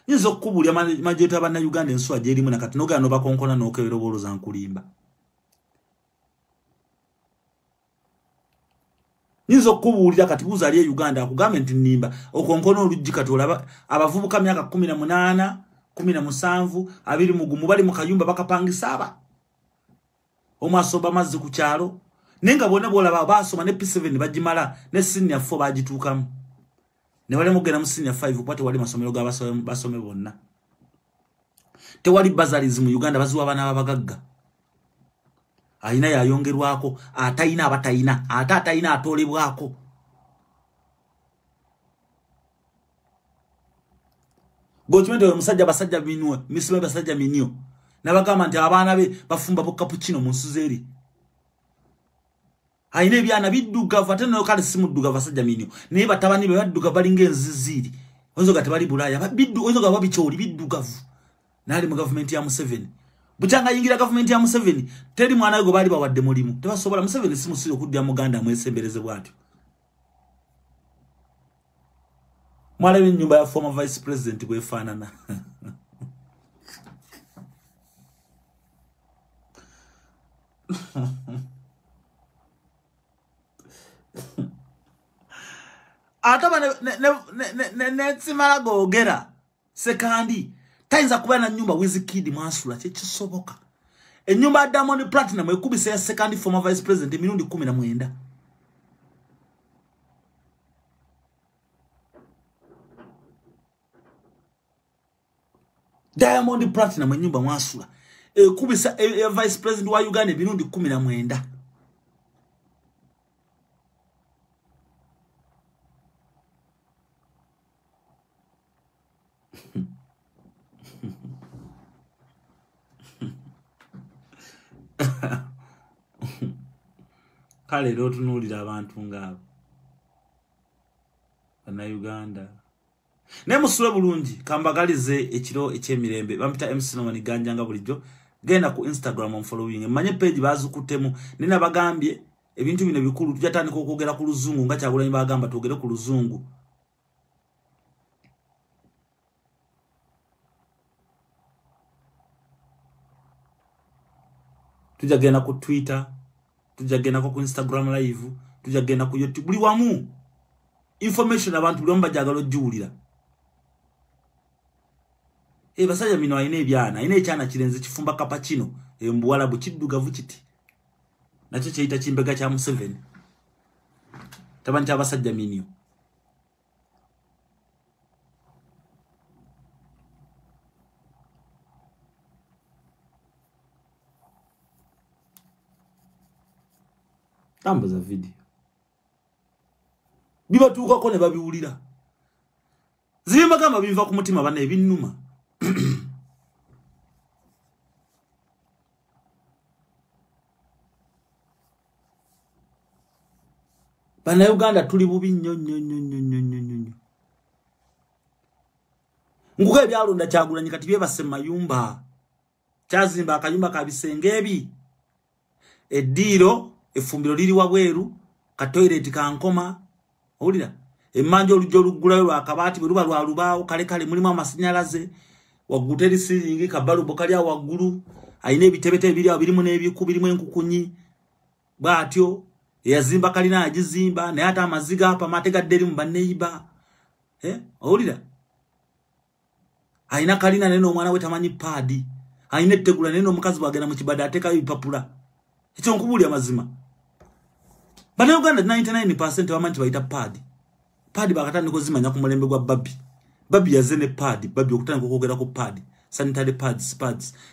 Speaker 1: nizo kubulya majeta abana Uganda enswa je limu nakati nogana no bakonkona no kebero bolo za nkulimba nizo kubulya kati buzali ya Uganda akugambe nti nimba okonkono olujika tolaba abavubuka myaka 18 17 abiri mugumu bali mu kayumba bakapangisa aba omwasoba mazzi ku kyalo nenga bona bola basoma ne P7 bagimala ne senior 4 bagitukamu ne wale mugena mu senior 5 kwate wali masomero ga basome bonna tewali bazarism mu Uganda bazuwa bana babagagga aina yayongerwako atayina abatayina atayina atolebwako Gochimento musajja basajja minwe misime basajja minyo nabagamba nti abaana be bafumba bo cappuccino mu nsuzeri aina ebyana bidduga vateno kale simudduga basajja minyo ne batabani be badduga balinga enziziri onzo gate bali bulaya biddu onzo ga babicholi biddugavu nali mu government ya Museveni buchanga yingira government ya Museveni teri mwana we go bali bawadde mulimu tebasobola Museveni simusiro kudya muganda mwesembereze bwatyo mwale nyumba ya former vice president bwefanana ataba ne tsimala gogera sekandi tainza kubana nyumba Wizkid Masula kisoboka enyumba Diamond Platinum ekubise ya second former vice president emirundi 19 Diamond Platinum enyumba Masula ekubisa vice president wa Uganda emirundi 19 kale lero tunulira abantu ngabo bana Uganda ne musule bulungi kambagalize ekiro ekyemirembe bampita MC Nomani Ganja nga bulijjo genda ku Instagram on following manye page bazukutemu nina bagambye ebintu bino bikulu tujatandika okwogera ku luzungu nga Kyagulanyi bagamba twogere ku luzungu tujagenda ku Twitter tujagenda ku Instagram live tujagenda ku YouTube buli wamu information abantu byomba jagalo julira basajja mino ayine ebyana ayine ekyana kirenze kifumba kapachino embuwala bukiddugavu kiti nakyo kyeyita kimbega kya Museveni tabani kyabasajja minio tambuza video bibatuukako ne babiwulira zibimagamba biva ku mutima bana ebinnuma bana Uganda tuli bubi nnyo nguko ebyalonda Kyagulanyi kati byebase mayumba kyazimba akayumba ka bisenge ebi eddiiro efumbiro liri wabweru ka toilet ka nkoma olira emmanjo olujjo lugulayo lwa kabati bwe luba lwa lubaawo kale mulimu amasinyalaze waguteri siringi kabalubo kali awagulu ayine ebitebete ebiri abirimu n'ebiku birimu enkukunyi bwatyo yazimba kalina agizimba naye ate amaziga apa mategadde eri mu baneiba olira ayina kalina neno omwana we tamanyi padi ayine ettegula neno omukazi bwagenda mu kibada atekayo ebipapula ekyo nkubuli amazima bana Uganda 99% bamanyi bayita padi bakatandika kozimanya ku mulembe gwa babi yazene padi babi okutandika okwogera ku padi sanitary pads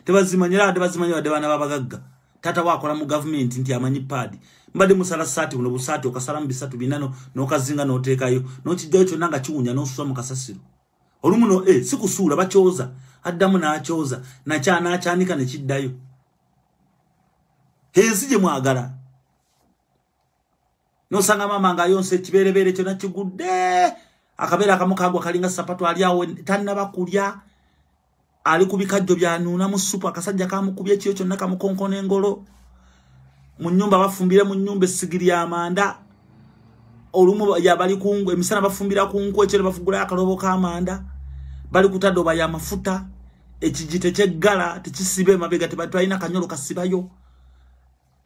Speaker 1: tebazimanyira de bana babagagga tata wakola mu government nti amanyi padi mbade musala sati buno busati okasala mu bisatu binano nokazinga notekayo nokijjayo kyonna nga kiwunya nosusa mu kasasiro olumuno sikusuula bakyoza addamu n'akyoza nakyanika ne kiddayo ensi gye mwagala nosanga mama nga yonse kiberebere kyonna kigudde akabeera akamukagwa kalinga sapatu ali awo tannaba kulya ali kubikajjo byanuuna mu supu akasajja kamukubye ekiyo kyonna kamukonkona engolo mu nyumba bafumbire mu nyumba essigiri y'amanda olumu yabali kungu emisana bafumbira kungu ekyo bafugula akalobo k'amanda bali kutadoba ya mafuta ekijite kyeggala tekisibe mabega tebatwalina kanyolo kasibayo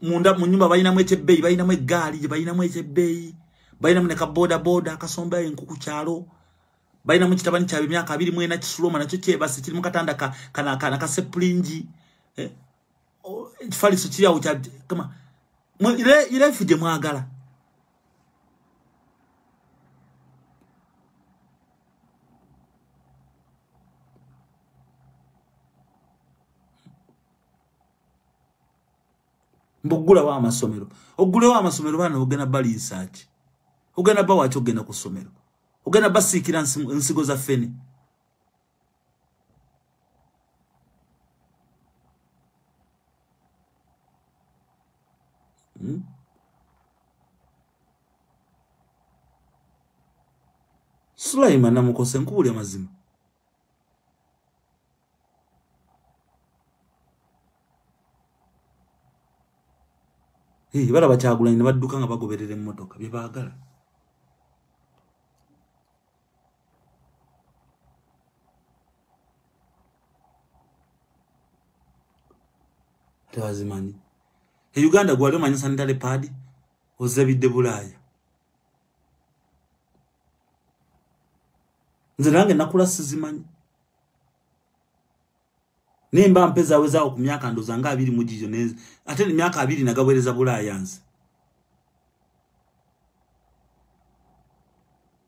Speaker 1: munda mu nyumba balina mu ekebbeyi balina mu eggaali balina mu ekebbeyi balina mu ne kaboda kasomba enkuku kyalo balina mu kitabani kya emyaka 24 kisuloma nakyo kyebase kiri mu katanda kana kaseplingi ekifaliso kiri awo kya kama ile fide mwagala mbugula wa amasomero ogule wa amasomero bana ogena bali research ogena ba wacho ogena ku somero ogena basikira nsigo za fene Sulaiman namukose nkubuli amazima bala Bakyagulanyi ne badduka nga bagoberera emmotoka bye baagala tebazimanyi Uganda gwali omanyi sanitary pad ozabidde Bulaaya nze nange nakula sizimanyi nemba mpeza wezao ku myaka ndoza nga 2 mu gijo neze ate ni myaka 2 nagawereza Bulaaya nze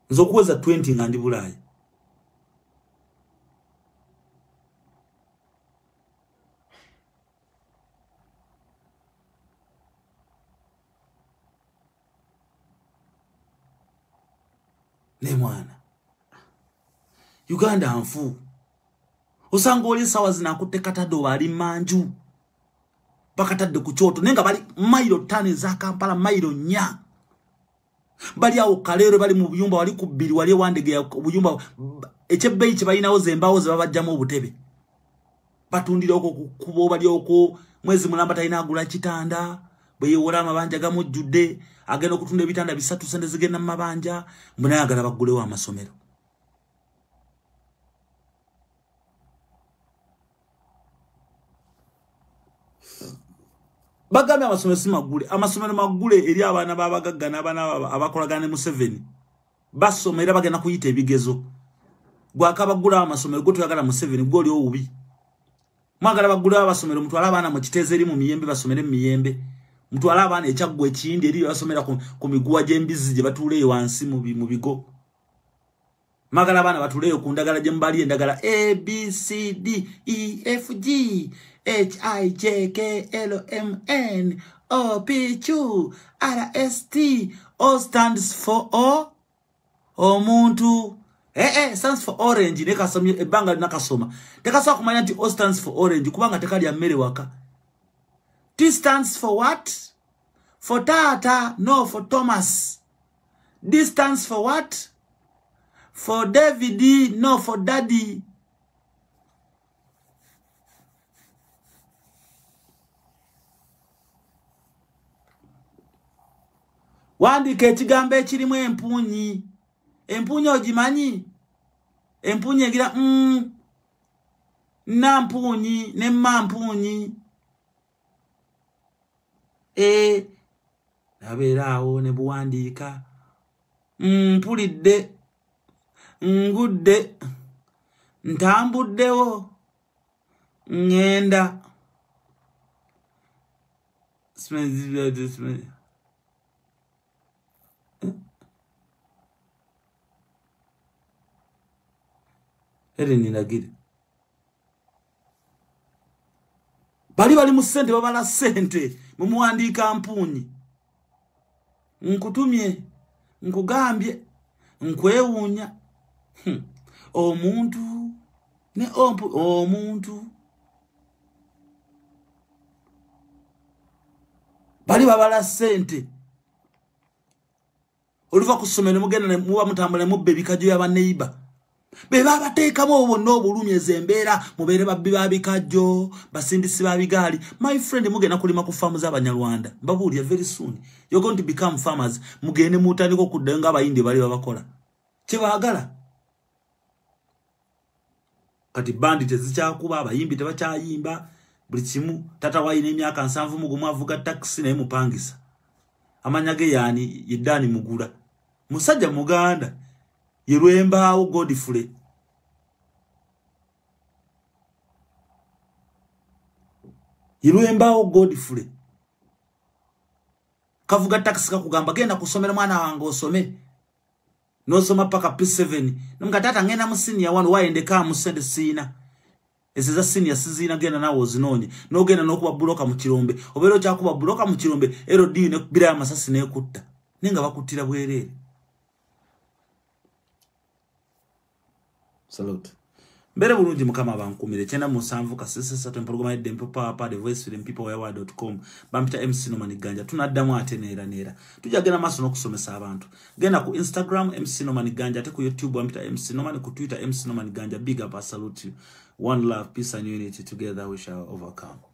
Speaker 1: nzokuweza 20 ngandi Bulaaya ne mwana Uganda anfu osanga oli sawa zinakutte katado ali manju bakatadde ku kyoto nenga bali mailo tane za Kampala mailo nya bali awo kalero bali mu buyumba wali kubiri wali wandege ya buyumba echebbeyi kibayinawo zembawo zebabajjamu obutebe batundira okwo kubo bali okwo mwezi mulamba talina agula kitanda bweyewola amabanja gamujjudde agenda okutunda ebitanda 3 sente zigenda mu mabanja mbona yagala bagulewo amasomero bagambye amasomero si magule amasomero magule eri abaana babagagga n'abaana abakolagana mu 7 basomera bagenda kuyita ebigezo gwakabagula amasomero gwo tuyagala mu 7 gwoli obubi mwagala bagula abasomero mutwala abaana mu kiteeze eri mu miyembe basomere mu miyembe mutwala abaana ekyaggo ekindi eri basomera ku miguwa gy'embizi gye batuuleyo wansi mu bigo magala abaana batuuleyo ku ndagala gye mbali endagala A B C D E F G H I J K L M N O P Q R S T O stands for omuntu stands for orange ne kasomye ebanga nakasoma tekasoma kumanya nti O stands for orange kubanga tekali amere waka T stands for what? For Tata, no for Thomas. D stands for what? For David, no for Daddy. Wandike ekigambo ekirimu empunyi. Empunyi ogimanyi? Empunyi egira nampunyi ne mampunyi. Naberawo ne buwandika mpulidde ngudde ntambuddewo ngenda niragire bali mu sente babala sente mumuwandika mpunyi nkutumye nkugambye nkwewunya omuntu ne omuntu bali babala sente oliva kusomera mugenda ne muba mutambula mubbe bikajjo ya baneiba beba bateekamo obonna obulumye zembeera mubeere babbi babikajjo basindisi babigaali my friend mugenda kulima ku farms z'abanyarwanda mbabuulya very soon you're going to become farmers mugende mutandiko kuddenga abayindi bali babakola kibaagala kati bandi tezikyakuba abayimbi tebakyayimba buli kimu tata wayina emyaka 7 mugumu avuga taxi naye mupangisa amanya ge yani Yedani Mugula musajja muganda Yerwembaawo Godfrey Yerwembaawo Godfrey kavuga taxi kakugamba genda kusomera mwana wange osome nosoma paka P7 nomgatata ngenda mu senior 1 waendeka mu sende sina ezeza senior sizina genda nawo ozinonye nogenda nokuba buloka mu kirombe obero kyakuba buloka mu kirombe LD ne kubira amasasi ne kutta ninga bakutira bwerere. Salute. Mbere bulungi mukama bankumire chena musanvu kasese sato empologoma edempo papa the voice for peoplewewa.com bampita MC Nomani Ganja tunaddamu ate nera tujagena maso nokusomesa abantu genda ku Instagram MC Nomani Ganja ate ku YouTube bampita MC Nomani ku Twitter MC Nomani Ganja big up salute you one love peace and unity together we shall overcome.